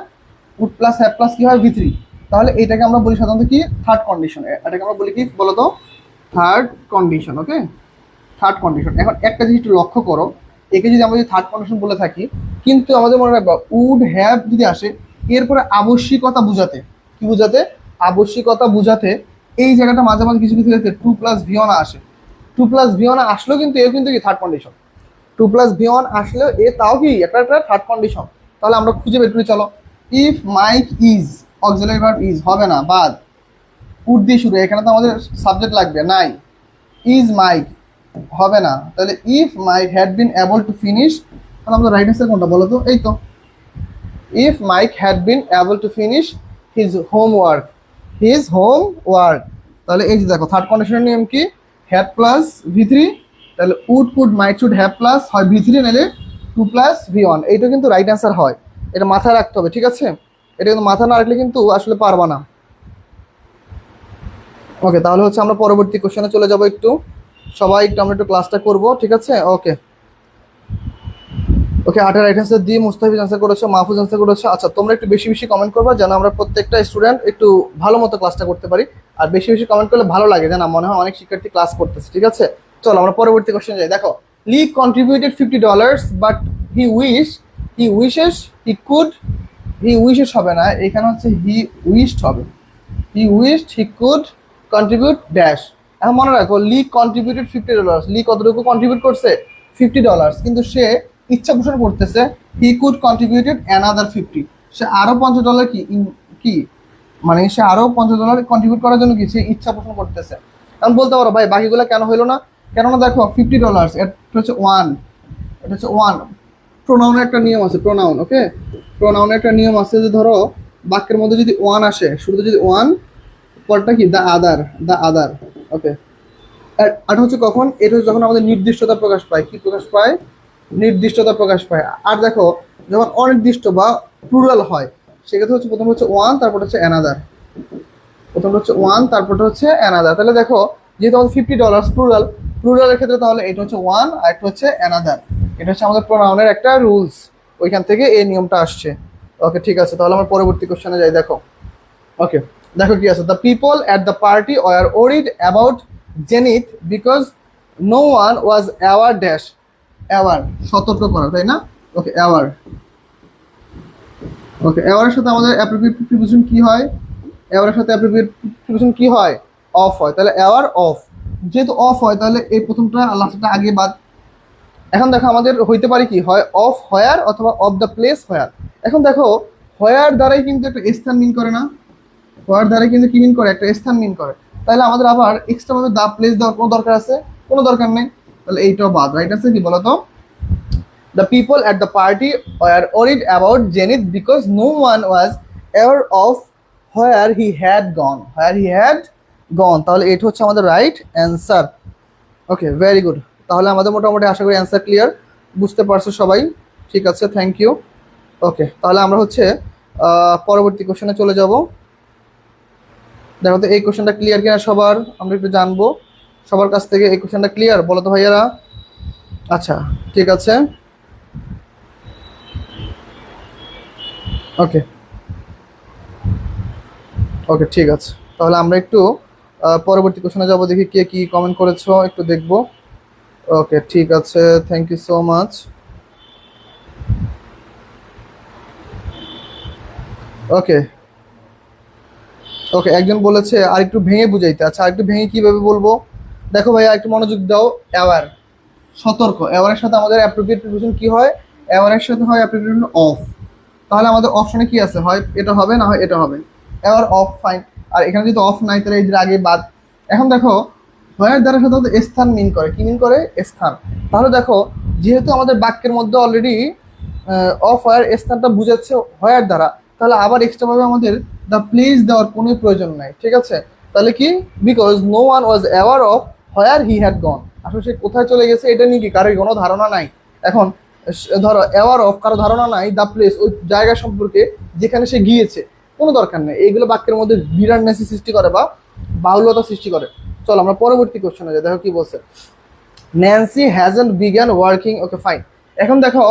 উড প্লাস হ্যাভ প্লাস কি হয় ভি থ্রি, তাহলে এটাকে আমরা বলি সাধারণত কি থার্ড কন্ডিশন, এটাকে আমরা বলি কি বলতো থার্ড কন্ডিশন। ওকে, থার্ড কন্ডিশন। এখন একটা জিনিস একটু লক্ষ্য করো, একে যদি আমরা যদি থার্ড কন্ডিশন বলে থাকি, কিন্তু আমাদের মনে রাখবো উড হ্যাভ যদি আসে এরপরে আবশ্যিকতা বুঝাতে, কি বুঝাতে আবশ্যিকতা বুঝাতে এই জায়গাটা মাঝে মাঝে কিছু কিছু ক্ষেত্রে টু প্লাস ভি ওয়ান আসে, টু প্লাস ভি ওয়ান আসলেও কিন্তু এও কিন্তু কি third condition, to plus V one আসলেও এ তাও কি একটা একটা থার্ড কন্ডিশন। তাহলে আমরা খুঁজে বের করি চলো, if Mike is auxiliary verb is হবে না, বাদ, উড দিয়ে শুরু, এখানে তো আমাদের সাবজেক্ট লাগবে নাই, ইজ মাইক হবে না, তাহলে if Mike had been able to finish, তাহলে আমাদের রাইট অ্যান্সার কোনটা বলো তো, এই তো if Mike had been able to finish his homework, his homework. তাহলে এই যে দেখো থার্ড কন্ডিশনের নিয়ম কি, হ্যাড প্লাস ভি থ্রি, তাহলে would could might should have plus হয় ভি থ্রি নাহলে টু প্লাস ভি ওয়ান, এইটা কিন্তু রাইট অ্যান্সার হয়, এটা মাথায় রাখতে হবে, ঠিক আছে? এটা কিন্তু মাথা না রাখলে কিন্তু আসলে পারবা না। ওকে, তাহলে হচ্ছে আমরা পরবর্তী কোশ্চেনে চলে যাব, একটু সবাই একটু আমরা একটু ক্লাসটা করবো, ঠিক আছে? ওকে ওকে, 8 রাইট অ্যান্সার দিয়ে মুস্তাফিজ অ্যান্সার করেছো, মাহফুজ অ্যান্সার করেছো। আচ্ছা, তোমরা একটু বেশি বেশি কমেন্ট করবা যেন আমরা প্রত্যেকটা স্টুডেন্ট একটু ভালো মতো ক্লাসটা করতে পারি, আর বেশি বেশি কমেন্ট করলে ভালো লাগে, যেন মনে হয় অনেক শিক্ষার্থী ক্লাস করতেছে, ঠিক আছে? চলো আমরা পরবর্তী কোশ্চেন যাই। দেখো Lee contributed $50 but he wishes he could, he wishes হবে না, এখানে হচ্ছে হি উইশড হবে, he wished he could contribute dash. এখন মনে রাখো লি কন্ট্রিবিউটেড $50, লি কতটুকু কন্ট্রিবিউট করছে $50, কিন্তু সে ইচ্ছা পোষণ করতেছে হি কুড কন্ট্রিবিউটেড অ্যানাদার 50, সে আরো $50 কি মানে সে আরো $50 কন্ট্রিবিউট করার জন্য কি সে ইচ্ছা পোষণ করতেছে। এখন বলতে পারো ভাই বাকিগুলো কেন হইলো না, কেননা দেখো $50 এটা হচ্ছে ওয়ান, এটা হচ্ছে ওয়ান, প্রোনাউনের একটা নিয়ম আছে, প্রোনাউন, ওকে, প্রোনাউনের একটা নিয়ম আছে যে ধরো বাক্যের মধ্যে যদি ওয়ান আসে, শুরুতে যদি ওয়ান, পরটা কি দ্য আদার, দ্য আদার, ওকে। আর হচ্ছে কখন, এটা হচ্ছে যখন আমাদের নির্দিষ্টতা প্রকাশ পায়, কি প্রকাশ পায়, নির্দিষ্টতা প্রকাশ পায়। আর দেখো যখন অনির্দিষ্ট বা প্লুরাল হয় সেক্ষেত্রে হচ্ছে প্রথম হচ্ছে ওয়ান, তারপর হচ্ছে অ্যানাদার, প্রথমটা হচ্ছে ওয়ান তারপরটা হচ্ছে অ্যানাদার। তাহলে দেখো যেহেতু আমাদের $50 প্লুরাল, প্লুরালের ক্ষেত্রে তাহলে এটা হচ্ছে ওয়ান আর একটা হচ্ছে অ্যানাদার, এটা হচ্ছে আমাদের প্রোনাউনের একটা রুলস, ওইখান থেকে এই নিয়মটা আসছে। ওকে ঠিক আছে, তাহলে আমরা পরবর্তী কোশ্চেনে যাই। দেখো ওকে, দেখো কি আছে, the people at the party were worried about Zenith because no one was aware dash, aware সতর্ক করা, তাই না? ওকে অ্যাওয়ার, ওকে অ্যাওয়ারের সাথে আমাদের অ্যাপ্রোপ্রিয়েট প্রিপোজিশন কি হয়? অ্যাওয়ারের সাথে অ্যাপ্রোপ্রিয়েট প্রিপোজিশন কি হয়? অফ হয়। তাহলে অ্যাওয়ার অফ, যেহেতু অফ হয় তাহলে এই প্রথমটা লাস্টটা আগে বাদ। এখন দেখো আমাদের হইতে পারে কি হয়, অফ হোয়ার অথবা অফ দ্য প্লেস হোয়ার। এখন দেখো হোয়ার দ্বারাই কিন্তু একটা স্থান মিন করে না, হোয়ার দ্বারাই কিন্তু কি মিন করে, একটা স্থান মিন করে। তাহলে আমাদের আবার এক্সট্রা ভাবে দা প্লেস দেওয়ার কোনো দরকার আছে? কোনো দরকার নেই। তাহলে এইটাও বাদ, রাইট আছে কি বলতো? The people at the party were worried about Zenith because no one was aware of where he had gone. Where he had gone. তাহলে এটা হচ্ছে আমাদের right answer. Okay very good. তাহলে আমাদের মোটামুটি আশা করি অ্যান্সার ক্লিয়ার, বুঝতে পারছো সবাই? ঠিক আছে, থ্যাংক ইউ। ওকে তাহলে আমরা হচ্ছে পরবর্তী কোশ্চেনে চলে যাব। দেখো তো এই কোশ্চেনটা ক্লিয়ার কিনা সবার, আমরা একটু জানবো সবার কাছ থেকে। এই কোশ্চেনটা ক্লিয়ার বলো তো ভাইয়ারা? আচ্ছা ঠিক আছে, ওকে ওকে ঠিক আছে। তাহলে আমরা একটু পরবর্তী কোশ্চেনে যাবো, দেখি কে কি কমেন্ট করেছো একটু দেখবো। ওকে ঠিক আছে, থ্যাংক ইউ সো মাচ। ওকে ওকে একজন বলেছে আর একটু ভেঙে বুঝাইতে। আচ্ছা আর একটু ভেঙে কিভাবে বলবো? দেখো ভাইয়া একটু মনোযোগ দাও। অ্যাওয়ার সতর্ক, অ্যাওয়ারের সাথে আমাদের অ্যাপ্রোপ্রিয়েট প্রিপোজিশন কি হয়? অ্যাওয়ারের সাথে হয় অ্যাপ্রোপ্রিয়েট অফ। তাহলে আমাদের অপশনে কি আছে, হয় এটা হবে না হয় এটা হবে। এবার অফ ফাইন, আর এখানে যদি অফ নাই তাহলে এদের আগে বাদ। এখন দেখো হোয়ার দ্বারা সাধারণত স্থান মিন করে, কি মিন করে? স্থান। তাহলে দেখো যেহেতু আমাদের বাক্যের মধ্যে অলরেডি অফ হোয়ার স্থানটা বুঝাচ্ছে হোয়ার দ্বারা, তাহলে আবার এক্সট্রা ভাবে আমাদের দ্য প্লেস দেওয়ার কোনো প্রয়োজন নাই। ঠিক আছে, তাহলে কি, because no one was aware of where he had gone. আসলে সে কোথায় চলে গেছে এটা নিয়ে কি কারোর কোনো ধারণা নাই। এখন ধরো অ্যাওয়ার অফ, কারো ধারণা নাই দ্য প্লেস, ওই জায়গা সম্পর্কে যেখানে সে গিয়েছে, কোনো দরকার নেই। এইগুলো বাক্যের মধ্যে বিরাটনেসি সৃষ্টি করে বা বাহুল্যতা সৃষ্টি করে। চলো আমরা পরবর্তী কোশ্চেনে যাই, দেখো কি বলছে। ন্যান্সি হ্যাজন্ট বিগ্যান ওয়ার্কিং, ওকে ফাইন। এখন দেখো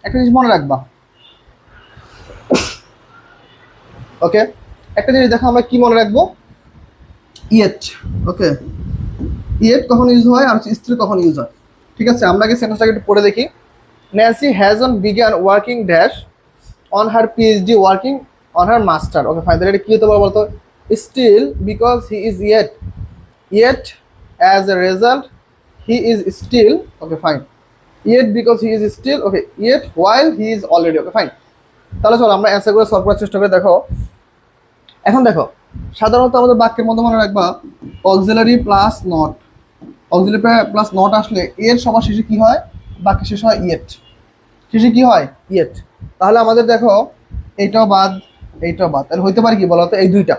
একটা জিনিস মনে রাখবা, ওকে একটা জিনিস দেখো আমরা কি মনে রাখবো, ইয়েট। ওকে ইয়েট কখন ইউজ হয় আর স্ত্রী কখন ইউজ হয়। ঠিক আছে, আমরা আগে সেন্টেন্সটাকে একটু পড়ে দেখি। Nancy hasn't began working dash on her PhD working on her master, okay fine. তাহলে এটা কি হতে পারে বলতো? Still because he is yet as a result he is still, okay fine, yet because he is still, okay yet while he is already, okay fine। তাহলে চলো আমরা answer করে সলভ করার চেষ্টা করে দেখো। এখন সাধারণত আমাদের বাক্যের মধ্যে মনে রাখবা auxiliary plus not, auxiliary plus not আসলে এর সবার শেষে কি হয়? বাক্য শেষ হয় ইয়েট, শেষে কি হয়? ইয়েট। তাহলে আমাদের দেখো এইটাও বাদ এইটাও বাদ, তাহলে হইতে পারে কি বলতো? এই দুইটা।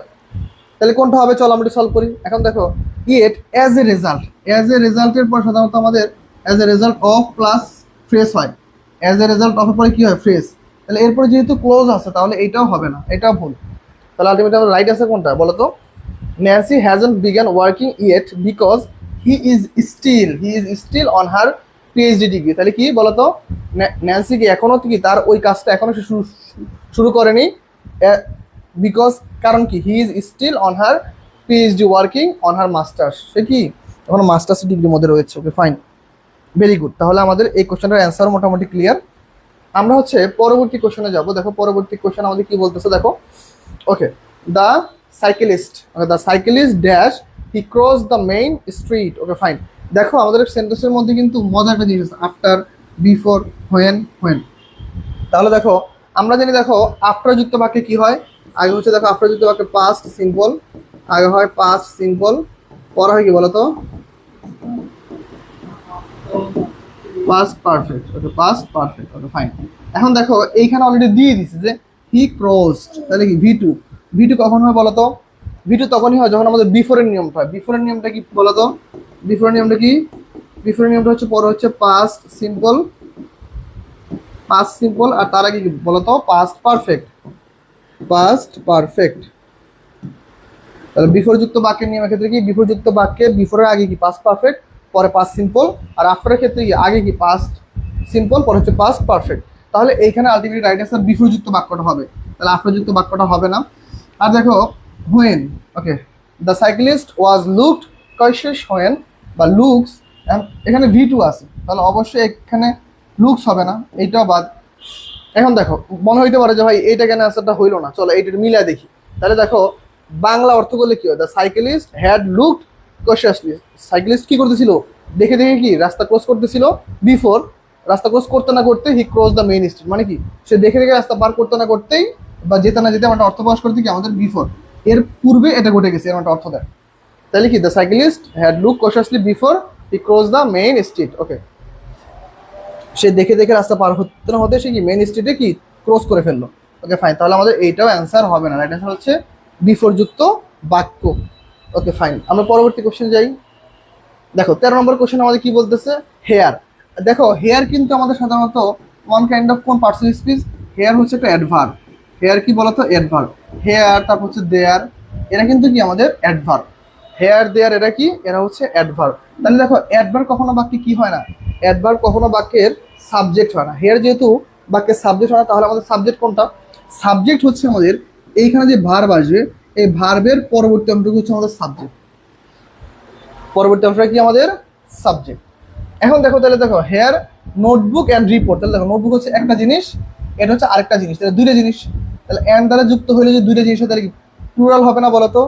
তাহলে কোনটা হবে? চলো আমরা সলভ করি। এখন দেখো yet as a result, as a রেজাল্টের পর সাধারণত আমাদের as a result of plus phrase হয়। অ্যাজ এ রেজাল্ট অফের পরে কি হয়? ফ্রেস। তাহলে এরপরে যেহেতু ক্লোজ আছে তাহলে এইটাও হবে না, এটাও ভুল। তাহলে আলটিমেটলি আমার রাইট আছে কোনটা বলো তো? Nancy hasn't began working yet because he is still on her PhD degree. তাহলে কি বলতো? ন্যান্সি কি এখনো কি তার ওই কাজটা এখনো সে শুরু করেনি, বিকজ কারণ কি he is still on her PhD working on her masters, সে কি এখন মাস্টার্স ডিগ্রির মধ্যে রয়েছে। Okay fine, very good. তাহলে আমাদের এই কোশ্চেনটার অ্যান্সার মোটামুটি ক্লিয়ার। আমরা হচ্ছে পরবর্তী কোশ্চেনে যাব। দেখো পরবর্তী কোশ্চেন আমাদের কি বলতেছে দেখো। Okay the cyclist dash he cross the main street, okay fine. দেখো আমাদের সেন্টেন্সের মধ্যে কিন্তু মজার একটা জিনিস, আফটার, বিফোর, হোয়েন। তাহলে দেখো আমরা জানি, দেখো আফটার যুক্ত বাক্যে কি হয়? আগে হচ্ছে দেখো আফটার যুক্ত বাক্যে পাস্ট সিম্পল, আগে হয় পাস্ট সিম্পল, পরে হয় কি বলতো? পাস্ট পারফেক্ট, ওকে পাস্ট পারফেক্ট, ওকে ফাইন। এখন দেখো এইখানে অলরেডি দিয়ে দিছে যে হি ক্রসড, তাহলে কি ভি টু কখন হয় বলতো? ভি টু তখনই হয় যখন আমাদের বিফোরের নিয়মটা হয়। বিফোরের নিয়মটা কি বলতো? বিফোরের নিয়মটা কি? বিফোরের নিয়মটা হচ্ছে পরে হচ্ছে পাস্ট সিম্পল, আর তার আগে কি বলতো? পাস্ট পারফেক্ট, তাহলে বিফোর যুক্ত বাক্যের নিয়মের ক্ষেত্রে কি বিফোর যুক্ত বাক্যে বিফোরের আগে কি পাস্ট পারফেক্ট, পরে পাস্ট সিম্পল, আর আফটারের ক্ষেত্রে কি আগে কি পাস্ট সিম্পল, পরে হচ্ছে পাস্ট পারফেক্ট। তাহলে এইখানে আলটিমেটলি রাইট অ্যান্সার বিফোর যুক্ত বাক্যটা হবে, তাহলে আফটার যুক্ত বাক্যটা হবে না। আর দেখো when, okay, the cyclist was looked cautiously when বা লুকস, এখানে V2 আছে, তাহলে অবশ্যই এখানে লুকস হবে না, এইটাও বাদ। এখন দেখো মনে হইতে পারে যে ভাই এইটা কেন অ্যান্সারটা হইলো না, চলো এইটা মিলাই দেখি। তাহলে দেখো বাংলা অর্থ করলে কি হয়, the cyclist had looked cautiously, cyclist কি করতেছিল, দেখে দেখে কি রাস্তা ক্রস করতেছিল, বিফোর রাস্তা ক্রস করতে না করতে হি ক্রস দ্য মেইন স্ট্রিট, মানে কি সে দেখে দেখে রাস্তা পার করতে না করতেই বা যেতে না যেতে আমরা অর্থ প্রকাশ করতে কি আমাদের বিফোর, এর পূর্বে এটা ঘটে গেছে এরকম একটা অর্থ দেয়। তাহলে কি the cyclist had look cautiously before he cross the main street, okay, সে দেখে দেখে রাস্তা পার হতে না হতে সে কি মেইন স্ট্রিটে কি ক্রস করে ফেললো, ওকে ফাইন, তাহলে আমাদের এইটাও অ্যান্সার হবে না, রাইট অ্যান্সার হচ্ছে বিফোর যুক্ত বাক্য, ওকে ফাইন। আমরা পরবর্তী কোশ্চেন যাই। দেখো 13 নম্বর কোশ্চেন আমাদের কি বলতেছে, হেয়ার। দেখো হেয়ার কিন্তু আমাদের সাধারণত ওয়ান কাইন্ড অফ কোন পার্সন স্পিচ, হেয়ার হচ্ছে একটা অ্যাডভার্ব, হেয়ার কি বলতো অ্যাডভার্ব, হেয়ার তারপর হচ্ছে দেয়ার, এরা কিন্তু কি আমাদের অ্যাডভার্ব, হেয়ার দেয়ার এরা কি, এরা হচ্ছে অ্যাডভার্ব। তাহলে দেখো অ্যাডভার্ব কখনো বাক্যে কি হয় না, অ্যাডভার্ব কখনো বাক্যের সাবজেক্ট হয় না, হেয়ার যেহেতু বাক্যের সাবজেক্ট হয় না, তাহলে আমাদের সাবজেক্ট কোনটা, সাবজেক্ট হচ্ছে আমাদের এইখানে যে ভার্ব আসবে, এই ভার্বের পরবর্তী অংশটুকু হচ্ছে আমাদের সাবজেক্ট, পরবর্তী অংশটা কি আমাদের সাবজেক্ট। এখন দেখো তাহলে দেখো হেয়ার নোটবুক অ্যান্ড রিপোর্ট, তাহলে দেখো নোটবুক হচ্ছে একটা জিনিস, এটা হচ্ছে আরেকটা জিনিস, তাহলে দুইটা জিনিস, তাহলে অ্যান্ড দ্বারা যুক্ত হলে যে দুইটা জিনিস হয় তাহলে কি প্লুরাল হবে না বলো তো,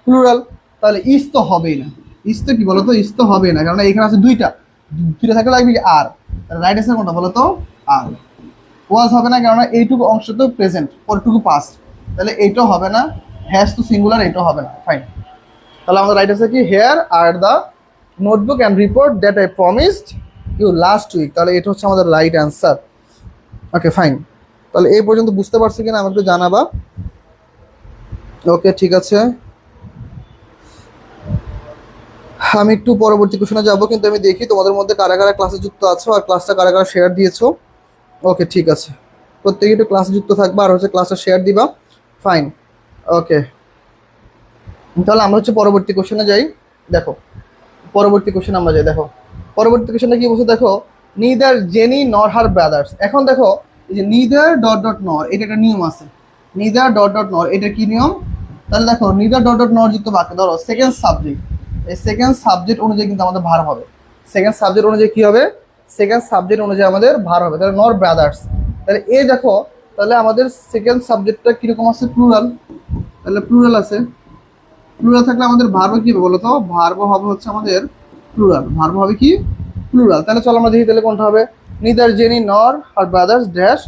প্লুরাল, তাহলে ইস তো হবেই না, ইস তো কি বলো তো, ইস তো হবে না, কারণ এখানে আছে দুইটা, দুইটা থাকলে লাগবে কি আর, রাইট অ্যান্সার কোনটা বলো তো, আর। ওয়াজ হবে না কারণ এইটুকু অংশ তো প্রেজেন্ট, পরটুকু পাস্ট, তাহলে এইটাও হবে না, হ্যাজ তো সিঙ্গুলার, এটাও হবে না, ফাইন। তাহলে আমাদের রাইট আছে কি here are the notebook and report that I promised you last week, তাহলে এটা হচ্ছে আমাদের রাইট অ্যান্সার, ওকে ফাইন। তাহলে এই পর্যন্ত বুঝতে পারছি কিনা আমাকে একটু জানাবা, ওকে ঠিক আছে। আমি একটু পরবর্তী কোশ্চেনে যাবো, কিন্তু আমি দেখি তোমাদের মধ্যে কারা কারা ক্লাসে যুক্ত আছো আর ক্লাসটা কারা কারা শেয়ার দিয়েছো, ওকে ঠিক আছে, প্রত্যেকে একটু ক্লাসে যুক্ত থাকবা আর হচ্ছে ক্লাসটা শেয়ার দিবা, ফাইন, ওকে। তাহলে আমরা হচ্ছে পরবর্তী কোশ্চেনে যাই। দেখো পরবর্তী কোশ্চেন আমরা যাই, দেখো পরবর্তী কোশ্চেনটা কি বলছে, দেখো neither Jenny nor her brothers. এখন দেখো এই যে নিদার ডট ডট নর, এটা একটা নিয়ম আছে, নিদার ডট ডট নর এটা কি নিয়ম, তাহলে দেখো নিদার ডট ডট নর যুক্ত বাক্য, ধরো সেকেন্ড সাবজেক্ট, এই সেকেন্ড সাবজেক্ট অনুযায়ী কিন্তু আমাদের ভার হবে, সেকেন্ড সাবজেক্ট অনুযায়ী কি হবে, সেকেন্ড সাবজেক্ট অনুযায়ী আমাদের ভার হবে, তাহলে নর ব্রাদার্স, তাহলে এই দেখো তাহলে আমাদের সেকেন্ড সাবজেক্টটা কিরকম আছে, প্লুরাল, তাহলে প্লুরাল আছে, প্লুরাল থাকলে আমাদের ভার্ব কি হবে বলো তো, ভার্ব হবে হচ্ছে আমাদের প্লুরাল, ভার্ব হবে কি প্লুরাল। তাহলে চলো আমরা দেখি তাহলে কোনটা হবে, neither Jenny nor her brothers dash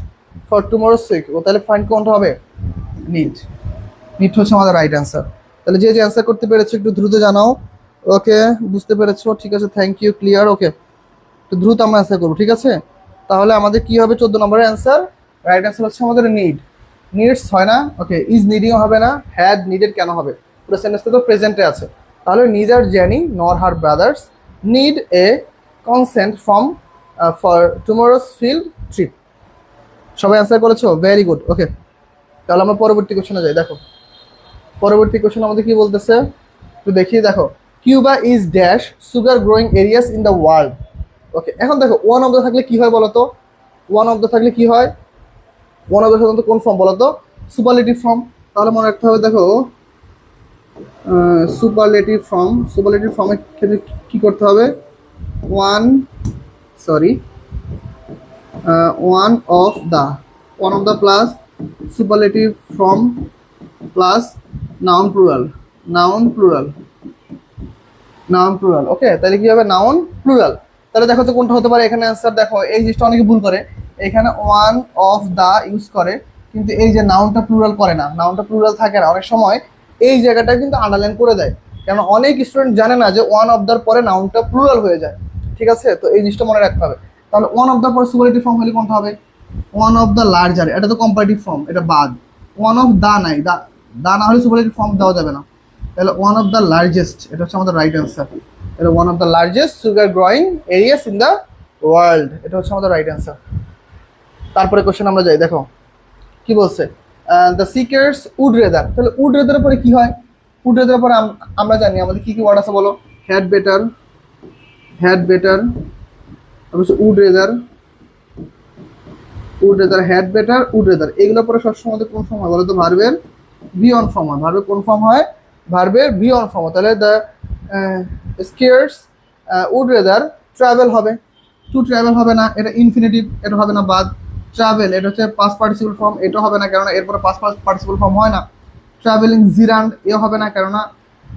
for tomorrow sick, ও তাহলে ফাইন কোনটা হবে, নিড, নিড হচ্ছে আমাদের রাইট অ্যান্সার। তাহলে যে যে অ্যান্সার করতে পেরেছো একটু দ্রুত জানাও, ওকে বুঝতে পেরেছো, ঠিক আছে থ্যাংক ইউ, ক্লিয়ার, ওকে একটু দ্রুত আমরা অ্যান্সার করবো, ঠিক আছে। তাহলে আমাদের কি হবে 14 নম্বরের অ্যান্সার, রাইট অ্যান্সার হচ্ছে আমাদের নিড, নিডস হয় না, ওকে ইজ নিডিংও হবে না, হ্যাড নিডেড কেন হবে, পুরো সেন্টেন্সটা তো প্রেজেন্টে আছে, তাহলে neither Jenny nor her brothers need a consent from for tomorrow's field trip. সবাই অ্যান্সার করেছো, ভেরি গুড, ওকে। তাহলে আমরা পরবর্তী কোশ্চেনে যাই। দেখো পরবর্তী কোশ্চেন আমাদের কি বলতেছে একটু দেখি, দেখো Cuba is dash sugar growing areas in the world, okay. এখন দেখো ওয়ান অফ দ্য থাকলে কি হয় বলতো, ওয়ান অফ দ্য থাকলে কি হয়, ওয়ান অফ দ্য সাধারণত কোন ফর্ম বলতো, সুপারলেটিভ ফর্ম, তাহলে মনে রাখতে হবে দেখো সুপারলেটিভ ফর্ম, সুপারলেটিভ ফর্মের ক্ষেত্রে কী করতে হবে, one sorry one of the, one of the plus superlative form plus noun plural, noun plural, noun plural, okay. তাহলে কি হবে নাউন প্লুরাল, তাহলে দেখো তো কোনটা হতে পারে এখানে অ্যান্সার, দেখো এই জিনিসটা অনেকে ভুল করে, এখানে ওয়ান অফ দ্য ইউজ করে কিন্তু এই যে নাউনটা প্লুরাল করে না, নাউনটা প্লুরাল থাকে না, অনেক সময় এই জায়গাটা কিন্তু আন্ডারলাইন করে দেয়, কারণ অনেক স্টুডেন্ট জানে না যে ওয়ান অফ দ্যার পরে নাউনটা প্লুরাল হয়ে যায়, ঠিক আছে, তো এই জিনিসটা মনে রাখতে হবে। তাহলে ওয়ান অফ দ্য পরে সুপারলেটিভ ফর্ম হলে কোনটা হবে, ওয়ান অফ দ্য লার্জার, এটা তো কম্পারেটিভ ফর্ম, এটা বাদ, ওয়ান অফ দ্য নাই, দা না হলে সুপারলেটিভ ফর্ম দেওয়া যাবে না, তাহলে ওয়ান অফ দ্য লার্জেস্ট, এটা হচ্ছে আমাদের রাইট অ্যান্সার, এটা one of the largest sugar growing areas in the world, এটা হচ্ছে আমাদের রাইট অ্যান্সার। তারপরে কোশ্চেন আমরা যাই, দেখো কি বলছে, দ্য সিকার্স উড রেদার, তাহলে উড রেদারের পরে কি হয়, উড রেদারের পরে আমরা জানি আমাদের কি কি ওয়ার্ড আছে বলো, হ্যাড বেটার, হ্যাড বেটার, তারপর হচ্ছে would rather, would rather, had better, would rather, এগুলো পরে সবসময় কোন সময় বলো তো ভার্বের ভি অন ফর্ম হয়, ভার্বের কোন ফর্ম হয়, ভার্বের ভি অন ফর্ম হয়। তাহলে the scares would rather travel হবে, টু ট্রাভেল হবে না, এটা ইনফিনিটিভ, এটা হবে না বাদ। ট্রাভেল এটা হচ্ছে পাস্ট পার্টিসিপল ফর্ম, এটা হবে না, কেননা এরপরে পাস্ট পার্টিসিপল ফর্ম হয় না। ট্রাভেলিং জিরান্ড এ হবে না, কেননা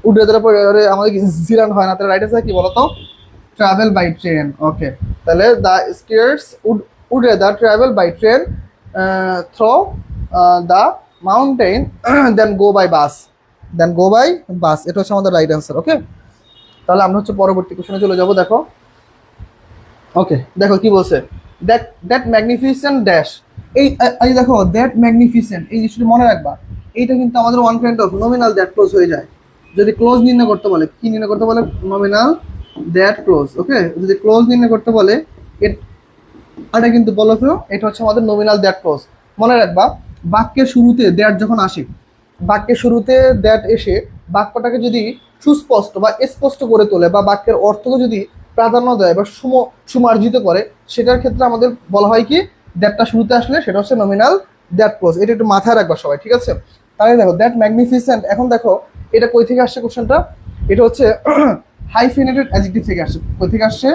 উড রেদারের পরে আমাদের জিরান্ড হয় না। তাহলে রাইট আছে কি বলতো, ট্রাভেল বাই ট্রেন। ওকে, তাহলে the scares would rather travel by train through the mountain then go by bus, then go by bus, এটা হচ্ছে আমাদের রাইট অ্যান্সার। ওকে, তাহলে আমরা হচ্ছে পরবর্তী কোশ্চেনে চলে যাব। দেখো ওকে, দেখো কি বলছে, দ্যাট দ্যাট ম্যাগনিফিসেন্ট ড্যাশ, এই দেখো দ্যাট ম্যাগনিফিসেন্ট, এই জিনিসটি মনে রাখবা, এইটা কিন্তু আমাদের one kind of nominal that close হয়ে যায়। যদি ক্লোজ নির্ণয় করতে বলে, কি নির্ণয় করতে বলে, নমিনাল দ্যাট ক্লোজ। ওকে, যদি ক্লোজ নির্ণয় করতে বলে, এটা কিন্তু বলো তো, এটা হচ্ছে আমাদের নমিনাল দ্যাট ক্লোজ। মনে রাখবা, বাক্যের শুরুতে দ্যাট যখন আসে, বাক্যের শুরুতে দ্যাট এসে বাক্যটাকে যদি সুস্পষ্ট বা স্পষ্ট করে তোলে, বা বাক্যের অর্থকে যদি প্রাধান্য দেয় বা সুমার্জিত করে, সেটার ক্ষেত্রে আমাদের বলা হয় কি, দ্যাটটা শুরুতে আসলে সেটা হচ্ছে নমিনাল দ্যাট ক্লোজ। এটা একটু মাথায় রাখবা সবাই, ঠিক আছে? তাহলে দেখো দ্যাট ম্যাগনিফিসেন্ট, এখন দেখো এটা কই থেকে আসছে কোশ্চেনটা, এটা হচ্ছে হাইফেনেটেড অ্যাডজেক্টিভ থেকে আসছে। কই থেকে আসছে,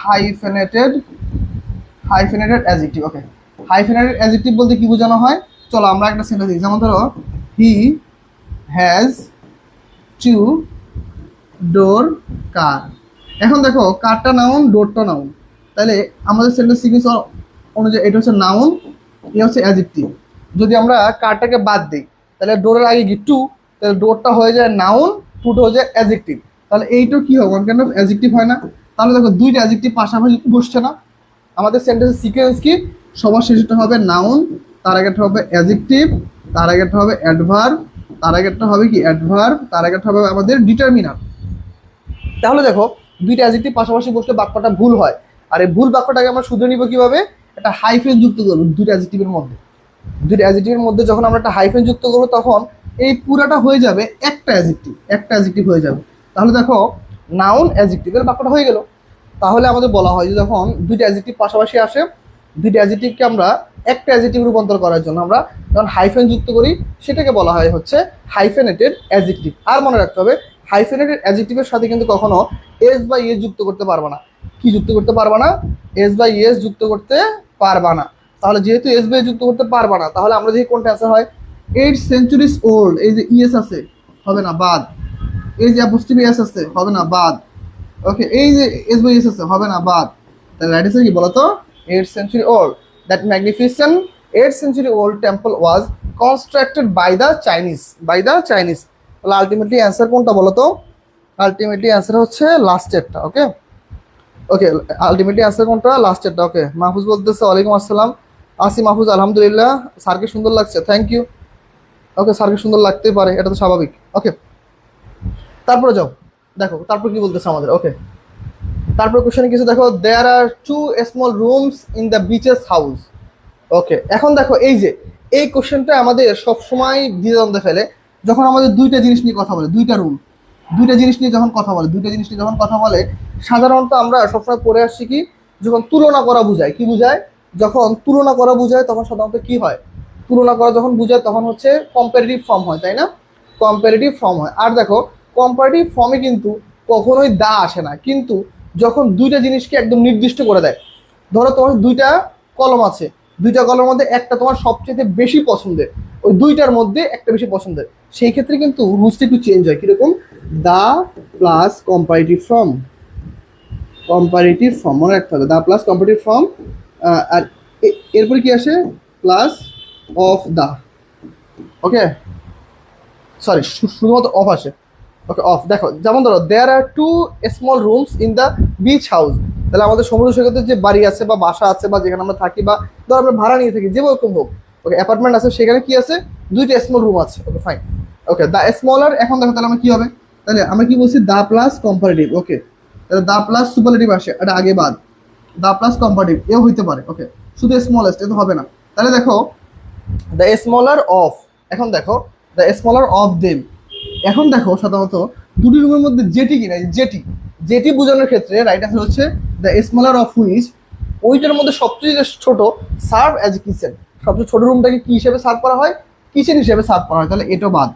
হাইফেনেটেড অ্যাডজেক্টিভ। ওকে, হাইফেনেটেড অ্যাডজেক্টিভ বলতে কি বোঝানো হয়, চলো আমরা একটা সেন্টেন্স দিই, যেমন ধরো হি হ্যাজ টু ডোর কার। এখন দেখো কারটা নাউন, ডোরটা নাউন, তাহলে আমাদের সেন্টেন্স সিকুয়েন্স অনুযায়ী এটা হচ্ছে নাউন, এ হচ্ছে অ্যাডজেক্টিভ। যদি আমরা কারটাকে বাদ দিই, তাহলে ডোরের আগে কি টু, তাহলে ডোরটা হয়ে যায় নাউন, টুটা হয়ে যায় অ্যাডজেক্টিভ। তাহলে এইটা কি হবে, ওয়ান কাইন্ড অফ অ্যাডজেক্টিভ হয় না? তাহলে দেখো দুইটা অ্যাডজেক্টিভ পাশাপাশি বসছে না। আমাদের সেন্টেন্সের সিকোয়েন্স কি, সবার শেষেটা হবে নাউন, তার আগেরটা হবে অ্যাডজেক্টিভ, তার আগেরটা হবে অ্যাডভার্ব, তার আগেরটা হবে কি অ্যাডভার্ব, তার আগেরটা হবে আমাদের ডিটারমিনার। তাহলে দেখো দুইটা অ্যাডজেক্টিভ পাশাপাশি বসলে বাক্যটা ভুল হয়। আর এই ভুল বাক্যটাকে আমরা শুধরে নিব কিভাবে, একটা হাইফেন যুক্ত করবো দুইটা অ্যাডজেক্টিভের মধ্যে। দুইটা অ্যাডজেক্টিভের মধ্যে যখন আমরা একটা হাইফেন যুক্ত করবো, তখন এই পুরাটা হয়ে যাবে একটা অ্যাডজেক্টিভ হয়ে যাবে। তাহলে দেখো নাউন অ্যাডজেক্টিভের বাক্যটা হয়ে গেল। তাহলে আমাদের বলা হয় যে যখন দুইটা অ্যাডজেক্টিভ পাশাপাশি আসে, দুইটা অ্যাডজেক্টিভকে আমরা একটা অ্যাডজেক্টিভ রূপান্তর করার জন্য আমরা যখন হাইফেন যুক্ত করি, সেটাকে বলা হয় হচ্ছে হাইফেনেটেড অ্যাডজেক্টিভ। আর মনে রাখতে হবে, হাইফেনেটেড অ্যাডজেক্টিভের সাথে কিন্তু কখনো এস বা ইএস যুক্ত করতে পারবা না। কি যুক্ত করতে পারবা না, এস বা ইএস যুক্ত করতে পারবা না। তাহলে যেহেতু এস বা যুক্ত করতে পারবা না, তাহলে আমরা দেখি কোনটা অ্যান্সার হয়। 8 centuries ওল্ড, এই যে ইএস আছে হবে না, বাদ। এই যে অ্যাপোস্ট্রফি এস আছে হবে না, বাদ। ওকে, এই যে এস বাই এস আছে হবে না, বাদ। তাহলে রাইট আনসার কি বলতো, 8th century old, that magnificent 8th century old temple was constructed by the Chinese। তাহলে আলটিমেটলি অ্যান্সার কোনটা বলতো, আলটিমেটলি অ্যান্সার হচ্ছে লাস্টেরটা। ওকে ওকে, আলটিমেটলি অ্যান্সার কোনটা, লাস্টেরটা। ওকে, মাহফুজ বলতেছে ওয়ালাইকুম আসসালাম। আসি মাহফুজ, আলহামদুলিল্লাহ, স্যারকে সুন্দর লাগছে, থ্যাংক ইউ। ওকে, স্যারকে সুন্দর লাগতেই পারে, এটা তো স্বাভাবিক। ওকে, তারপরে যাও, দেখো তারপর কি বলতেছে আমাদের। ওকে, তারপর কোশ্চেনে কিছু দেখো, দেয়ার আর 2 small rooms in the beaches house। ওকে, এখন দেখো এই যে এই কোশ্চেনটা আমাদের সবসময় দ্বিধাদ্বন্দ্বে ফেলে, যখন আমাদের দুইটা জিনিস নিয়ে কথা বলে, দুইটা রুম, দুইটা জিনিস নিয়ে যখন কথা বলে, সাধারণত আমরা সবসময় পড়ে আসছি কি, যখন তুলনা করা বুঝায়, কি বুঝায়, যখন তুলনা করা বুঝায় তখন সাধারণত কি হয়, তুলনা করা যখন বুঝায় তখন হচ্ছে কম্পারেটিভ ফর্ম হয়, তাই না? কম্পারেটিভ ফর্ম হয়। আর দেখো কম্পারেটিভ ফর্মে কিন্তু কখনোই দা আসে না, কিন্তু যখন দুইটা জিনিসকে একদম নির্দিষ্ট করে দেয়, ধরো তোমার দুইটা কলম আছে, দুইটা কলমের মধ্যে একটা তোমার সবচেয়ে বেশি পছন্দের, ওই দুইটার মধ্যে একটা বেশি পছন্দের, সেই ক্ষেত্রে কিন্তু রুলসটা একটু চেঞ্জ হয়। কিরকম, দা প্লাস কম্পারেটিভ ফর্ম মনে রাখতে হবে, দা প্লাস কম্পারেটিভ ফর্ম। আর এরপরে কি আসে, plus of the. Okay, sorry, শুধুমাত্র অফ আসে। Okay, of. দেখো যেমন ধরো, দেয়ার আর 2 small rooms in the beach house। তাহলে আমাদের সমুদ্র সৈকতের যে বাড়ি আছে বা বাসা আছে বা যেখানে আমরা থাকি, বা ধরো আমরা ভাড়া নিয়ে থাকি, যে রকম হোক, ওকে, অ্যাপার্টমেন্ট আছে, সেখানে কি আছে, দুইটা স্মল রুম আছে। ওকে, ফাইন। ওকে, দা স্মলার, এখন দেখো তাহলে আমরা কি হবে, তাহলে আমরা কি বলছি, দা প্লাস কম্পারেটিভ। ওকে, তাহলে দা প্লাস সুপারলেটিভ আসে, এটা আগে বাদ, দা প্লাস কম্পারেটিভ এও হইতে পারে। ওকে, শুধু স্মলেস্ট এটা হবে না। তাহলে দেখো দ্য স্মলার অফ, এখন দেখো দ্য স্মলার অফ দেম, এখন দেখো সাধারণত দুটি রুমের মধ্যে যেটি কিনা, যেটি বোঝানোর ক্ষেত্রে রাইট আনসার হচ্ছে দ্য স্মলার অফ হুইচ, ওইটার মধ্যে সবচেয়ে ছোট সার্ভ অ্যাজ এ কিচেন, সবচেয়ে ছোট রুমটাকে কি হিসেবে সার্ভ করা হয়, কিচেন হিসেবে সার্ভ করা হয়, তাহলে এটাও বাদ।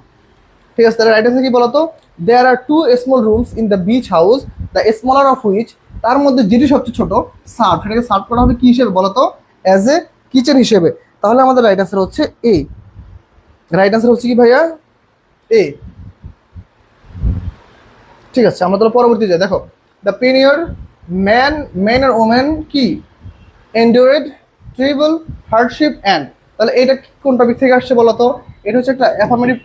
ঠিক আছে, তাহলে রাইট অ্যান্সার কি বলতো, there are two small rooms in the beach house, the smaller of which, তার মধ্যে যেটি সবচেয়ে ছোট সার্ভ, সেটাকে সার্ভ করা হবে কি হিসেবে বলতো, অ্যাজ এ কিচেন হিসেবে। তাহলে আমাদের রাইট অ্যান্সার হচ্ছে এ। রাইট অ্যান্সার হচ্ছে কি ভাইয়া, এ। ঠিক আছে, আমরা তাহলে পরবর্তী যাই। দেখো, দ্য পিনিয়র ম্যান আর ওমেন কি এন্ডুরেড ট্রিবল হার্ডশিপ অ্যান্ড, তাহলে এটা কোন টপিক থেকে আসছে বলতো, এটা হচ্ছে একটা অ্যাফার্মেটিভ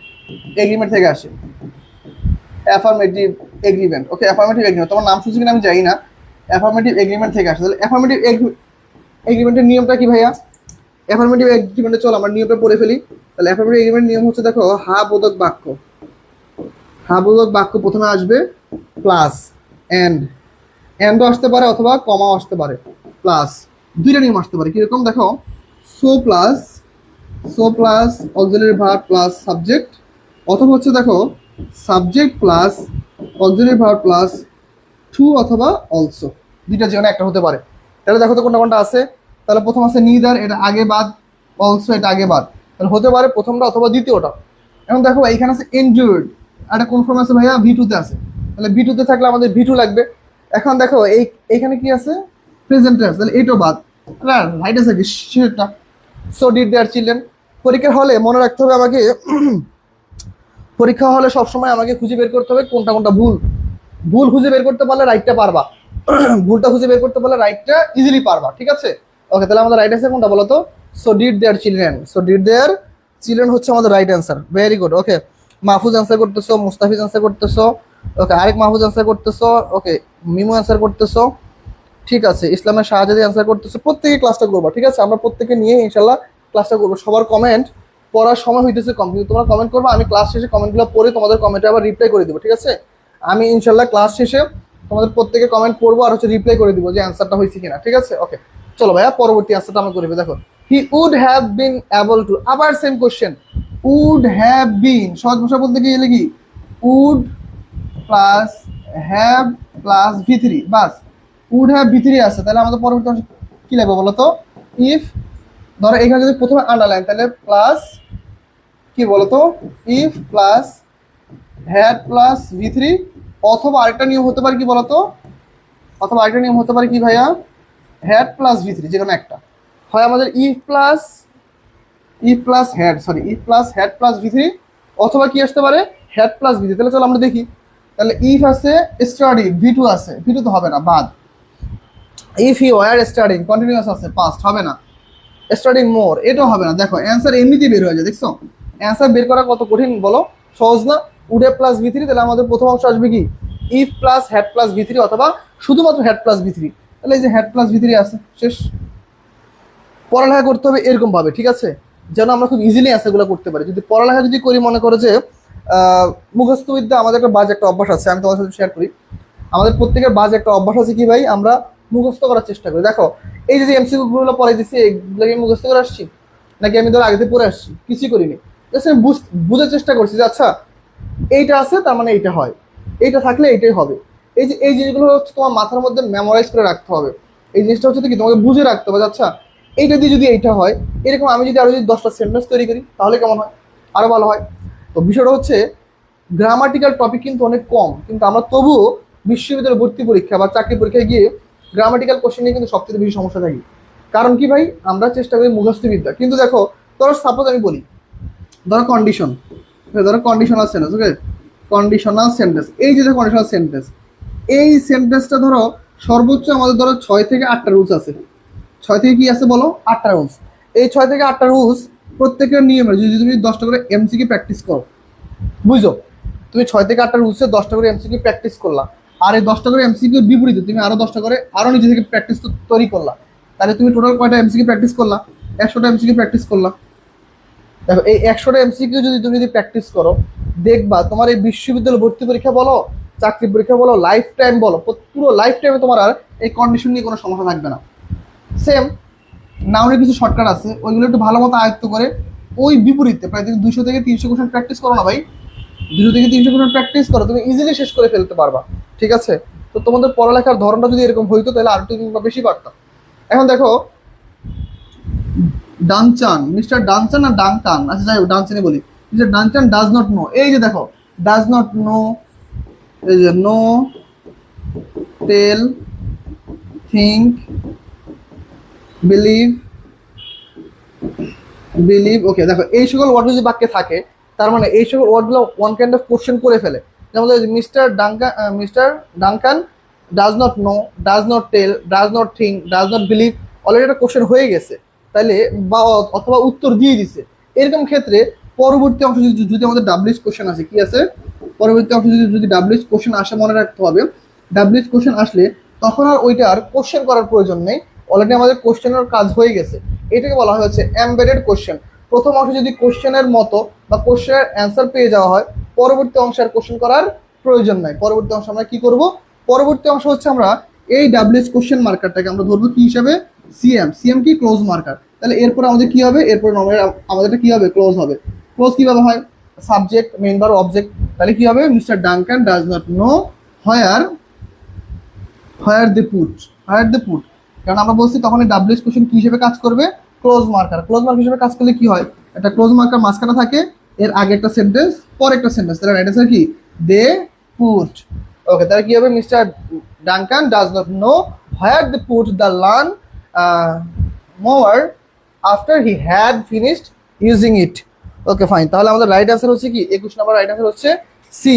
এগ্রিমেন্ট থেকে আসে। অ্যাফার্মেটিভ এগ্রিমেন্ট, ওকে, অ্যাফার্মেটিভ এগ্রিমেন্ট, তোমার নাম শুনছি কিনা আমি জানি না, অ্যাফার্মেটিভ এগ্রিমেন্ট থেকে আসে। তাহলে অ্যাফার্মেটিভ এগ্রিমেন্টের নিয়মটা কি ভাইয়া, অ্যাফার্মেটিভ এগ্রিমেন্টে চলো আমরা নিয়মটা পড়ে ফেলি। তাহলে অ্যাফার্মেটিভ এগ্রিমেন্ট নিয়ম হচ্ছে, দেখো, হা বোধক বাক্য, হা বোধক বাক্য প্রথমে আসবে প্লাস এন্ডও আসতে পারে অথবা কমাও আসতে পারে, প্লাস দুইটা নিয়ম আসতে পারে কিরকম, দেখো, so plus auxiliary verb plus subject, অথবা হচ্ছে দেখো subject plus auxiliary verb plus to অথবা অলসো, দুইটা যে কোনো একটা হতে পারে। তাহলে দেখো তো কোনটা কোনটা আছে। তাহলে প্রথম আছে নিদার, এটা আগে বাদ, অলসো এটা আগে বাদ, তাহলে হতে পারে প্রথমটা অথবা দ্বিতীয়টা। এখন দেখো এইখানে আছে এনডিউরড, একটা কোন ফর্ম আছে ভাইয়া, ভি টুতে আছে, তাহলে ভি টুতে থাকলে আমাদের ভি টু লাগবে। এখন দেখো এইখানে কি আছে, প্রেজেন্ট টেন্স, তাহলে এইটাও বাদ, রাইট আছে কি সেটা। So did their children. পরীক্ষার হলে মনে রাখতে হবে আমাকে, পরীক্ষা হলে সবসময় আমাকে খুঁজে বের করতে হবে কোনটা কোনটা ভুল। ভুল খুঁজে বের করতে পারলে রাইটটা পারবা, ভুলটা খুঁজে বের করতে পারলে রাইটটা ইজিলি পারবা। ঠিক আছে, ওকে, তাহলে আমাদের রাইট অ্যান্সার কোনটা বলো তো, so did their children, so did their children হচ্ছে আমাদের রাইট অ্যান্সার। ভেরি গুড, ওকে, মাহফুজ অ্যান্সার করতেছো, মুস্তাফিজ অ্যান্সার করতেছো, ওকে, আরেক মাহফুজ অ্যান্সার করতেছো, ওকে, মিমু অ্যান্সার করতেছো, ঠিক আছে, ইসলামের শাহজাদি অ্যান্সার করতেছো, প্রত্যেকে ক্লাসটা করবো। ঠিক আছে, আমরা প্রত্যেকে নিয়ে ইনশাল্লাহ ক্লাসটা করবো। সবার কমেন্ট পড়ার সময় হইতেছে কম, কিন্তু তোমরা কমেন্ট করবো, আমি ক্লাস শেষে কমেন্টগুলো পড়ে তোমাদের কমেন্টে আবার রিপ্লাই করে দিব। ঠিক আছে, আমি ইনশাল্লাহ ক্লাস শেষে তোমাদের প্রত্যেকে কমেন্ট পড়বো আর হচ্ছে রিপ্লাই করে দিব যে অ্যান্সারটা হয়েছে কিনা। ঠিক আছে, ওকে, চলো ভাইয়া পরবর্তী অ্যান্সারটা আমরা করবো। দেখো, he would have been able to, আবার same question, would have been, সহজ ভাষা বলতে গেলে কি, would plus have plus V three, বাস, উড হ্যাভ ভি থ্রি আছে, তাহলে আমাদের পরবর্তী অংশ কি লাগবে বলো তো, ইফ, ধরো এখানে যদি প্রথমে আন্ডারলাইন, তাহলে প্লাস কি বলতো, if plus had plus V three, অথবা আরেকটা নিয়ম হতে পারে কি বলতো, অথবা আরেকটা নিয়ম হতে পারে কি ভাইয়া, হ্যাড প্লাস ভি থ্রি, যে কোনো একটা হয় আমাদের, if plus had plus V three, অথবা কি আসতে পারে, হ্যাড প্লাস ভি থ্রি। তাহলে চলো আমরা দেখি। তাহলে ইফ আছে, স্টাডি, ভি টু আছে, ভি টু তো হবে না, বাদ। If you are studying, continuous আছে, পাস্ট হবে না। স্টাডিং মোর, এটাও হবে না। দেখো অ্যান্সার এমনিতেই বের হয়ে যায়, দেখছো অ্যান্সার বের করা কত কঠিন বলো, সহজ না। উডে প্লাস ভি থ্রি, তাহলে আমাদের প্রথম অংশ আসবে কি, if plus had plus V three, অথবা শুধুমাত্র হ্যাড প্লাস ভি থ্রি। তাহলে এই যে হ্যাড প্লাস ভি থ্রি আছে, শেষ। পড়ালেখা করতে হবে এরকম ভাবে, ঠিক আছে, যেন আমরা খুব ইজিলি অ্যান্সারগুলো করতে পারি। যদি পড়ালেখা যদি করি, মনে করো যে মুখস্থ বিদ্যা, আমাদের একটা বাজে একটা অভ্যাস আছে, আমি তোমার সাথে শেয়ার করি। আমাদের প্রত্যেকের বাজে একটা অভ্যাস আছে কি ভাই, আমরা মুখস্থ করার চেষ্টা করি। দেখো এই যে এমসিকিউ গুলো পড়াই দিচ্ছি, এগুলোকে মুখস্থ করে আসছি নাকি আমি ধরো আগে থেকে পড়ে আসছি, কিছুই করিনি, জাস্ট আমি বুঝার চেষ্টা করছি যে আচ্ছা এইটা আছে তার মানে এইটা হয়, এইটা থাকলে এইটাই হবে। এই জিনিসগুলো হচ্ছে তোমার মাথার মধ্যে মেমোরাইজ করে রাখতে হবে। এই জিনিসটা হচ্ছে কি, তোমাকে বুঝে রাখতে হবে আচ্ছা এইটা দিয়ে যদি এইটা হয়, এরকম আমি যদি আরো যদি 10টা সেন্টেন্স তৈরি করি তাহলে কেমন হয়, আরো ভালো হয়। তো বিষয়টা হচ্ছে গ্রামাটিক্যাল টপিক কিন্তু অনেক কম, কিন্তু আমরা তবুও বিশ্ববিদ্যালয় ভর্তি পরীক্ষা বা চাকরি পরীক্ষায় গিয়ে গ্রামাটিক্যাল কোশ্চেন নিয়ে কিন্তু সবচেয়ে বেশি সমস্যা থাকি। কারণ কি ভাই, আমরা চেষ্টা করি মুখস্থ বিদ্যা, কিন্তু দেখো ধরো সাপোজ আমি বলি, ধরো কন্ডিশনাল সেন্টেন্স, ওকে, কন্ডিশনাল সেন্টেন্স, এই যে কন্ডিশনাল সেন্টেন্স, এই সেন্টেন্সটা ধরো সর্বোচ্চ আমাদের ধরো 6 থেকে 8টা রুলস আছে। 6 থেকে কি আছে বলো, 8টা রুলস। এই 6 থেকে 8টা রুলস প্রত্যেকের নিয়মের যদি তুমি 10টা করে এমসিকিউ প্র্যাকটিস করো, বুঝো, তুমি 6 থেকে 8টা রুলসে 10টা করে এমসিকিউ প্র্যাকটিস করলা, আর এই 10টা করে এমসিকিউর বিপরীতে তুমি আরো 10টা করে আরো নিজে থেকে প্র্যাকটিস তৈরি করলা, তাহলে তুমি টোটাল কয়টা এমসিকিউ প্র্যাকটিস করলা, 100টা এমসিকিউ প্র্যাকটিস করলা। দেখো এই 100টা এমসিকিউ যদি তুমি প্র্যাকটিস করো, দেখবা তোমার এই বিশ্ববিদ্যালয় ভর্তি পরীক্ষা বলো, চাকরি পরীক্ষা বলো, লাইফ টাইম বলো, পুরো লাইফ টাইমে তোমার আর এই কন্ডিশন নিয়ে কোনো সমস্যা থাকবে না। সেম নাউনের কিছু শর্টকাট আছে, ওইগুলো একটু ভালো মতো আয়ত্ত করে ওই বিপরীতে প্রায় তুমি 200 থেকে 300 কোশ্চেন প্র্যাকটিস করো না ভাই, 200 থেকে 300 কোশ্চেন প্র্যাকটিস করো, তুমি ইজিলি শেষ করে ফেলতে পারবা। ঠিক আছে, তো তোমাদের পড়ালেখার ধরনটা যদি এরকম হইতো তাহলে আর একটু বেশি পারতাম। এখন দেখো ডানচান, মিস্টার ডানচান না ডাংকান, আচ্ছা যাই হোক ডানচানই বলি। মিস্টার ডানচান ডাজ নট নো, এই যে দেখো ডাজ নট নো, এই যে নো, টেল, থিঙ্ক, বিলিভ, বিলিভ। ওকে দেখো এই সকল ওয়ার্ড যদি বাক্যে থাকে তার মানে এই সকল ওয়ার্ডগুলো ওয়ান কাইন্ড অফ কোশ্চেন করে ফেলে। যেমন mister Duncan does not know, does not tell, does not think, does not believe, already একটা কোশ্চেন হয়ে গেছে তাইলে, বা অথবা উত্তর দিয়ে দিছে। এরকম ক্ষেত্রে পরবর্তী অংশ যদি আমাদের ডাব্লিউএইচ কোশ্চেন আসে, কি আছে পরবর্তী অংশ যদি ডাব্লিউএইচ কোশ্চেন আসে, মনে রাখতে হবে ডাব্লিউএইচ কোশ্চেন আসলে তখন আর ওইটা আর কোশ্চেন করার প্রয়োজন নেই, অলরেডি আমাদের কোশ্চেনের কাজ হয়ে গেছে। এটাকে বলা হয় হচ্ছে এমবেডেড কোশ্চেন। প্রথম অংশে যদি কোশ্চেনের মতো বা কোশ্চেনের অ্যান্সার পেয়ে যাওয়া হয়, পরবর্তী অংশে আর কোশ্চেন করার প্রয়োজন নাই। পরবর্তী অংশ আমরা কি করব, পরবর্তী অংশ হচ্ছে আমরা এই ডাব্লিউএইচ কোশ্চেন মার্কারটাকে আমরা ধরবো কি হিসাবে, সিএম। সিএম কি, ক্লোজ মার্কার। তাহলে এরপর আমাদের কি হবে, এরপর আমাদের কি হবে, ক্লোজ হবে। ক্লোজ কিভাবে হয়, সাবজেক্ট, মেইন ভার্ব, অবজেক্ট। তাহলে কি হবে, mister Duncan does not know where, where the put, where the put. কারণ আমরা বলছি তখন এই ডাব্লিউএইচ কোশ্চেন কি হিসেবে কাজ করবে, ক্লোজ মার্কার। ক্লোজ মার্কার হিসেবে কাজ করলে কি হয়, একটা ক্লোজ মার্কার মাঝখানে থাকে, এর আগে একটা সেন্টেন্স, পরে একটা সেন্টেন্স, তাহলে রাইট অ্যান্সার কি, দে পুট। ওকে, তাহলে কি হবে, mister Duncan does not know where they put the lawn mower after he had finished using it. Okay fine, তাহলে আমাদের রাইট অ্যান্সার হচ্ছে কি, 21 নম্বর রাইট অ্যান্সার হচ্ছে সি।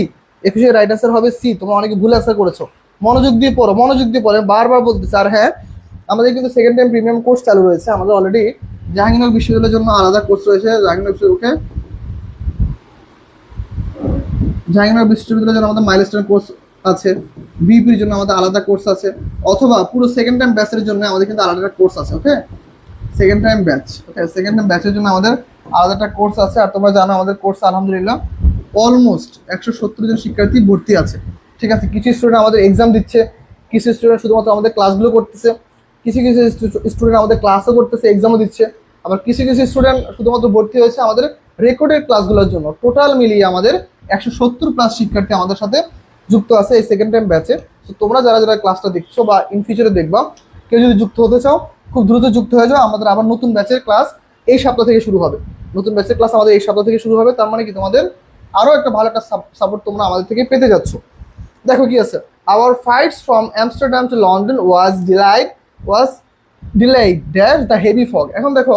21 রাইট অ্যান্সার হবে সি। তোমরা অনেকে ভুল অ্যান্সার করেছো, মনোযোগ দিয়ে পড়ো, মনোযোগ দিয়ে পড়ো, বারবার বলতেছে। আর হ্যাঁ, আমাদের কিন্তু সেকেন্ড টাইম প্রিমিয়াম কোর্স চালু রয়েছে। আমাদের অলরেডি জাহাঙ্গীরনগর বিশ্ববিদ্যালয়ের জন্য আলাদা কোর্স রয়েছে, জাহাঙ্গীরনগর বিশ্ববিদ্যালয়ের জন্য আমাদের মাইলস্টোন কোর্স আছে, বিপির জন্য আমাদের আলাদা কোর্স আছে, অথবা পুরো সেকেন্ড টাইম ব্যাচের জন্য আমাদের কিন্তু আলাদা একটা কোর্স আছে। Okay, second time batch, okay second time ব্যাচের জন্য আমাদের আলাদা একটা কোর্স আছে। আর তোমরা জানো আমাদের কোর্স আলহামদুলিল্লাহ অলমোস্ট 170 জন শিক্ষার্থী ভর্তি আছে। ঠিক আছে, কিছু স্টুডেন্ট আমাদের এক্সাম দিচ্ছে, কিছু স্টুডেন্ট শুধুমাত্র আমাদের ক্লাসগুলো করতেছে, কিছু কিছু স্টুডেন্ট আমাদের ক্লাসও করতেছে, এক্সামও দিচ্ছে। আবার কিছু কিছু স্টুডেন্ট শুধুমাত্র ভর্তি হয়েছে আমাদের রেকর্ডেড ক্লাসগুলোর জন্য। টোটাল মিলিয়ে আমাদের 170+ শিক্ষার্থী আমাদের সাথে যুক্ত আছে এই সেকেন্ড টাইম ব্যাচে। তো তোমরা যারা যারা ক্লাসটা দেখছো বা ইন ফিউচারে দেখবা, কেউ যদি যুক্ত হতে চাও খুব দ্রুত যুক্ত হয়ে যাও। আমাদের আবার নতুন ব্যাচের ক্লাস এই সপ্তাহ থেকে শুরু হবে, নতুন ব্যাচের ক্লাস আমাদের এই সপ্তাহ থেকে শুরু হবে। তার মানে কি তোমাদের আরও একটা ভালো একটা সাপোর্ট তোমরা আমাদের থেকে পেতে যাচ্ছ। দেখো কি আছে, our flights from Amsterdam to London was delayed dash the heavy fog. এখন দেখো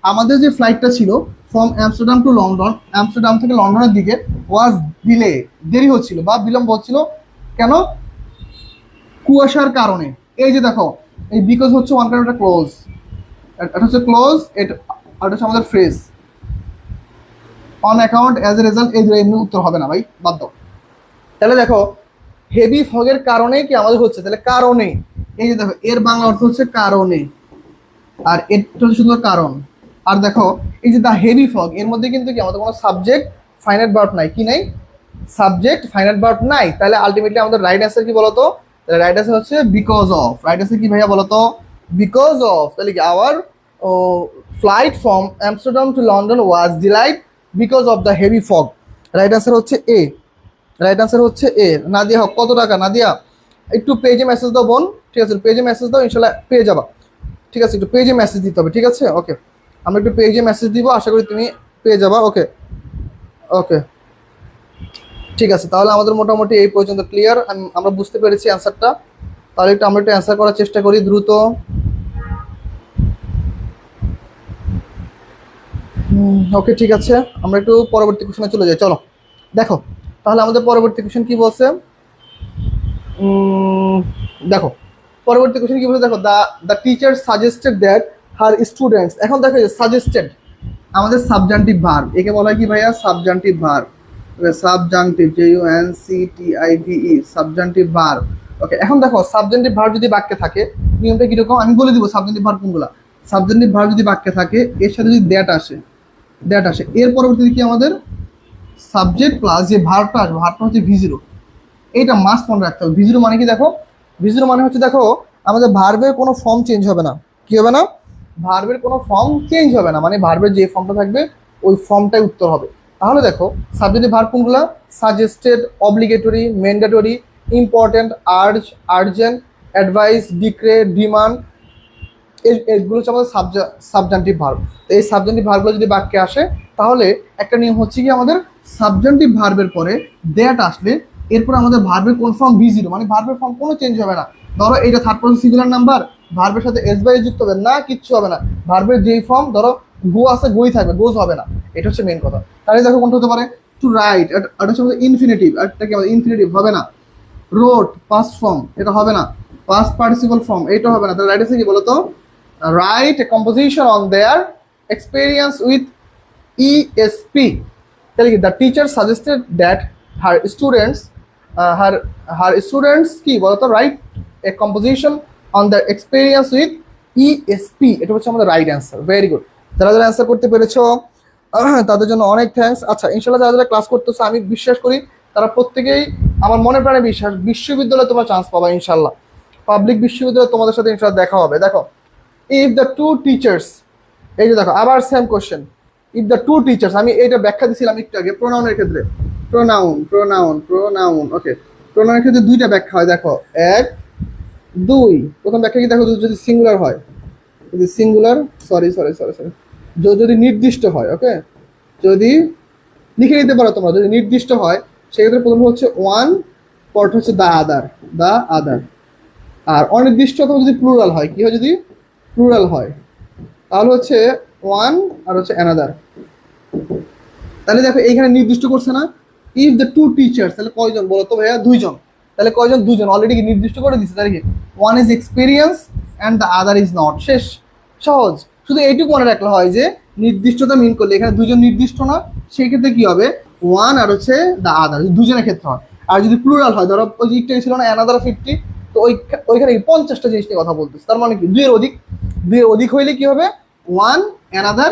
আমাদের যে ফ্লাইটটা ছিল from Amsterdam to London, Amsterdam থেকে লন্ডনের দিকে, ওয়াজ ডিলে, দেরি হচ্ছিল বা বিলম্ব হচ্ছিল। কেন, কুয়াশার কারণে। এই যে দেখো এই বিকজ হচ্ছে ওয়ান কাইন্ড একটা ক্লোজ, এটা হচ্ছে ক্লোজ, এটা আর হচ্ছে আমাদের phrase. On account, as a result, এই এমনি উত্তর হবে না ভাই, বাদ দাও। তাহলে দেখো হেভি ফগের কারণে কি আমাদের হচ্ছে, তাহলে কারণে, এই যে দেখো এর বাংলা অর্থ হচ্ছে কারণে, আর এটা হচ্ছে শুধু কারণ। আর দেখো এই যে দ্য হেভি ফগ, এর মধ্যে কিন্তু কি আমাদের কোনো সাবজেক্ট ফাইনাইট ভার্ব নাই, কি নাই, সাবজেক্ট ফাইনাইট ভার্ব নাই। তাহলে আলটিমেটলি আমাদের রাইট অ্যান্সার কি বলতো, তাহলে রাইট অ্যান্সার হচ্ছে বিকজ অফ। রাইট অ্যান্সার কি ভাইয়া বলতো, বিকজ অফ। তাহলে কি our flight from Amsterdam to London was delayed because of the heavy fog. Right answer হচ্ছে এ, রাইট আনসার হচ্ছে এ। নাদিয়া হক, কত টাকা নাদিয়া, একটু পেজে মেসেজ দাও বোন, ঠিক আছে পেজে মেসেজ দাও, ইনশাল্লাহ পেয়ে যাবা। ঠিক আছে, একটু পেজে মেসেজ দিতে হবে, ঠিক আছে। ওকে, আমরা একটু পেজে মেসেজ দিব, আশা করি তুমি পেয়ে যাবা। ওকে ওকে ঠিক আছে, তাহলে আমাদের মোটামুটি এই পর্যন্ত ক্লিয়ার, আমরা বুঝতে পেরেছি অ্যান্সারটা। তাহলে একটু আমরা একটু অ্যান্সার করার চেষ্টা করি দ্রুত। ওকে ঠিক আছে, আমরা একটু পরবর্তী কোশ্চেনে চলে যাই, চলো। দেখো তাহলে আমাদের পরবর্তী কোশ্চেন কি বলছে, দেখো পরবর্তী কোশ্চেন কি বলছে, দেখো the teacher suggested that her students. এখন দেখো সাজেস্টেড আমাদের সাবজান্টিভ ভার্ব, একে বলা হয় কি ভাইয়া, subjunctive verb. Subjunctive, JUNCTIVE, subjunctive verb. Okay, এখন দেখো সাবজান্টিভ ভার্ব যদি বাক্যে থাকে নিয়মটা কিরকম আমি বলে দিব। সাবজান্টিভ ভার্ব কোনগুলা, সাবজান্টিভ ভার্ব যদি বাক্যে থাকে এর সাথে যদি দ্যাট আসে, দ্যাট আসে, এর পরবর্তীতে কি আমাদের সাবজেক্ট প্লাস যে ভার্বটা আসবে, ভার্বটা হচ্ছে V0। এইটা মাস্ট মনে রাখতে হবে। V0 মানে কি, দেখো V0 মানে হচ্ছে দেখো আমাদের ভার্বের কোনো ফর্ম চেঞ্জ হবে না। কি হবে না, ভার্বের কোনো ফর্ম চেঞ্জ হবে না, মানে ভার্বের যে ফর্মটা থাকবে ওই ফর্মটাই উত্তর হবে। তাহলে দেখো সাবজেক্টিভ ভার্ব কোনগুলো, suggested, obligatory, mandatory, important, urge, urgent, advice, decree, demand, এগুলো হচ্ছে আমাদের সাবজেন্টিভ ভার্ব। তো এই সাবজেন্টিভ ভার্বগুলো যদি বাক্যে আসে তাহলে একটা নিয়ম হচ্ছে কি আমাদের সাবজেন্টিভ ভার্বের পরে দ্যাট আসলে এরপর আমাদের ভার্বের কোন ফর্ম V0, মানে ভার্বের ফর্ম কোনো চেঞ্জ হবে না। ধরো এইটা থার্ড পারসন সিঙ্গুলার নাম্বার, ভার্বের সাথে এস বাই যুক্ত হবে না, কিচ্ছু হবে না। ভার্বের যেই ফর্ম ধরো গো আছে গোই থাকবে, গোজ হবে না। এটা হচ্ছে মেন কথা। তাহলে দেখো কোনটা হতে পারে, টু রাইট, এটা হচ্ছে আমাদের ইনফিনিটিভ, এটা কি আমাদের ইনফিনিটিভ হবে না। রোড পাস্ট ফর্ম, এটা হবে না। পাস্ট পার্টিসিপল ফর্ম, এটা হবে না। তাহলে রাইট আছে কি বলতো, write a composition on their experience with ESP। তাহলে কি the teacher suggested that her students her students কি বলতো write a composition on the experience with ESP। এটা হচ্ছে আমাদের রাইট অ্যান্সার। Very good. যারা যারা অ্যান্সার করতে পেরেছো তাদের জন্য অনেক থ্যাঙ্কস। আচ্ছা, ইনশাল্লাহ যারা যারা ক্লাস করতেছো আমি বিশ্বাস করি তারা প্রত্যেকেই, আমার মনে প্রাণে বিশ্বাস, বিশ্ববিদ্যালয়ে তোমার চান্স পাবা ইনশাল্লাহ। পাবলিক বিশ্ববিদ্যালয়ে তোমাদের সাথে ইনশাল্লাহ দেখা হবে। দেখো, ইফ দ্য টু টিচার্স, এই যে দেখো আবার same question, if the two teachers, আমি এইটা ব্যাখ্যা দিছিলাম একটু আগে প্রোনাউনের ক্ষেত্রে। প্রোনাউন ওকে, প্রোনাউনের ক্ষেত্রে দুইটা ব্যাখ্যা হয়। দেখো এক দুই, প্রথম ব্যাখ্যা কি দেখো, যদি সিঙ্গুলার হয়, যদি singular sorry sorry sorry sorry যদি নির্দিষ্ট হয়, ওকে, যদি লিখে নিতে পারো তোমরা, যদি নির্দিষ্ট হয় সেক্ষেত্রে প্রথম হচ্ছে ওয়ান, পরটা হচ্ছে দা আদার। আর অনির্দিষ্ট অথবা যদি প্লুরাল হয়, কি হয় যদি প্লুরাল হয় তাহলে হচ্ছে ওয়ান আর হচ্ছে অ্যানাদার। তাহলে দেখো এইখানে নির্দিষ্ট করছে না, ইফ দ্য টু টিচার্স, তাহলে কয়জন বলো তো ভাইয়া, দুইজন। তাহলে কয়জন, দুজন, অলরেডি নির্দিষ্ট করে দিচ্ছে। তাহলে কি one is experience and the other is not, শেষ, সহজ। শুধু এইটুকু মনে রাখলে হয় যে নির্দিষ্টতা মিন করলে এখানে দুজন নির্দিষ্ট না, সেই ক্ষেত্রে কি হবে ওয়ান আর হচ্ছে দ্য আদার, দুজনের ক্ষেত্রে হয়। আর যদি প্লুরাল হয়, ধরো ওই দিকটা ছিল না অ্যানাদার 50, তো ওইখানে 50টা জিনিস নিয়ে কথা বলতেছে, তার মানে কি দুইয়ের অধিক হইলে কি হবে ওয়ান অ্যানাদার,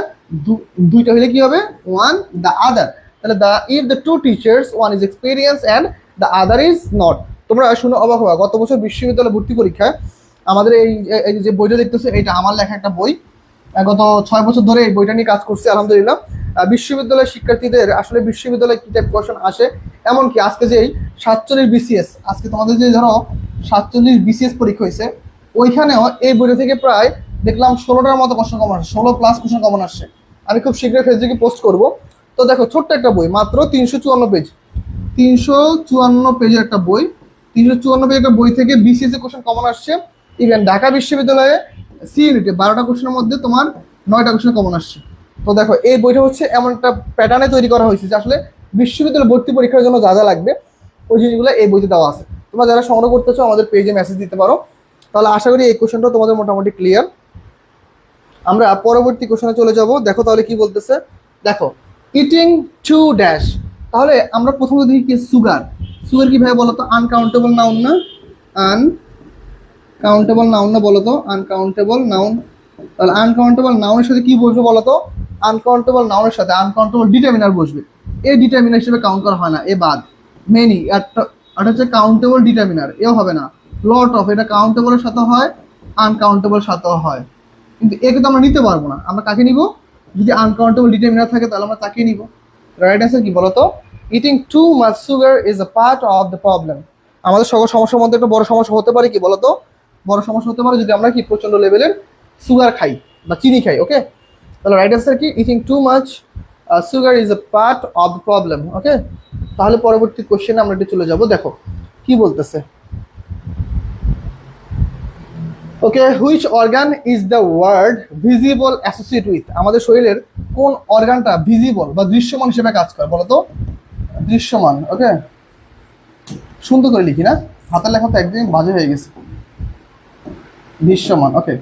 দুইটা হইলে কি হবে ওয়ান দ্য আদার। তাহলে the if the two teachers, one is experience and the other is not. তোমরা শুনে অবাক হওয়া, গত বছর বিশ্ববিদ্যালয় ভর্তি পরীক্ষায় আমাদের এই যে বইটা দেখতেছো, এটা আমার লেখা একটা বই। গত 6 বছর ধরে এই বইটা নিয়ে কাজ করছি আলহামদুলিল্লাহ। বিশ্ববিদ্যালয়ের শিক্ষার্থীদের আসলে বিশ্ববিদ্যালয়ে কি টাইপ কোয়েশন আসে, এমনকি আজকে যেই 47 BCS, আজকে তোমাদের যে ধরো 47 BCS পরীক্ষা হয়েছে, ওইখানেও এই বইটা থেকে প্রায় দেখলাম 16টার মতো কোয়েশন কমন আসছে, 16+ কোয়েশন কমন আসছে। আমি খুব শীঘ্রই ফেসবুকে পোস্ট করব। তো দেখো ছোট্ট একটা বই, মাত্র 354 পেজ, 354 পেজের একটা বই, 354 পেজের একটা বই থেকে BCS এর কোয়েশন কমন আসছে। ইভেন ঢাকা বিশ্ববিদ্যালয়ে সি ইউনিটে 12টা কোয়েশনের মধ্যে তোমার 9টা কোয়েশন কমন আসছে। তো দেখো এই বইটা হচ্ছে এমন একটা প্যাটার্নে তৈরি করা হয়েছে যে আসলে বিশ্ববিদ্যালয় ভর্তি পরীক্ষার জন্য যা যা লাগবে ওই জিনিসগুলো এই বইতে দেওয়া আছে। তোমরা যারা সংগ্রহ করতেছো আমাদের পেজে মেসেজ দিতে পারো। তাহলে আশা করি এই কোয়েশনটাও তোমাদের মোটামুটি ক্লিয়ার। আমরা পরবর্তী কোয়েশনে চলে যাব। দেখো তাহলে কি বলতেছে, দেখো ইটিং টু ড্যাশ। তাহলে আমরা প্রথমে দেখি কি সুগার কি ভাই বলো তো, আনকাউন্টেবল নাউন না, আনকাউন্টেবল নাউন না বলো তো, আনকাউন্টেবল নাউন। তাহলে আনকাউন্টেবল নাউনের সাথে কি বসবে বলো তো, আনকাউন্টেবল নাউনের সাথে আনকাউন্টেবল ডিটারমিনার বসবে। এই ডিটারমিনার হিসেবে কাউন্ট করা হয় না, এ বাদ। মেনি এটা হচ্ছে কাউন্টেবল ডিটারমিনার, এও হবে না। লট অফ, এটা কাউন্টেবলের সাথে হয়, আনকাউন্টেবল সাথেও হয়, কিন্তু একে তো আমরা নিতে পারবো না। আমরা কাকে নিব, যদি আনকাউন্টেবল ডিটারমিনার থাকে তাহলে আমরা তাকে নিব। রাইট অ্যান্সার কি বলতো, eating too much sugar is a part of the problem. আমাদের সকল সমস্যার মধ্যে একটা বড় সমস্যা হতে পারে কি বলতো, বড় সমস্যা হতে পারে যদি আমরা কি প্রচন্ড লেভেলের সুগার খাই বা চিনি খাই। ওকে, তাহলে রাইট অ্যান্সার কি, eating too much sugar is a part of the problem. Okay, তাহলে পরবর্তী কোশ্চেনে আমরা একটু চলে যাব। দেখো কি বলতেছে, okay, which organ is the word visible associate with. আমাদের শরীরের কোন অর্গানটা ভিজিবল বা দৃশ্যমান হিসেবে কাজ করে বলতো, দৃশ্যমান। ওকে, সুন্দর করে লিখি না, হাতের লেখা তো একদিন বাজে হয়ে গেছে। দৃশ্যমান, ওকে,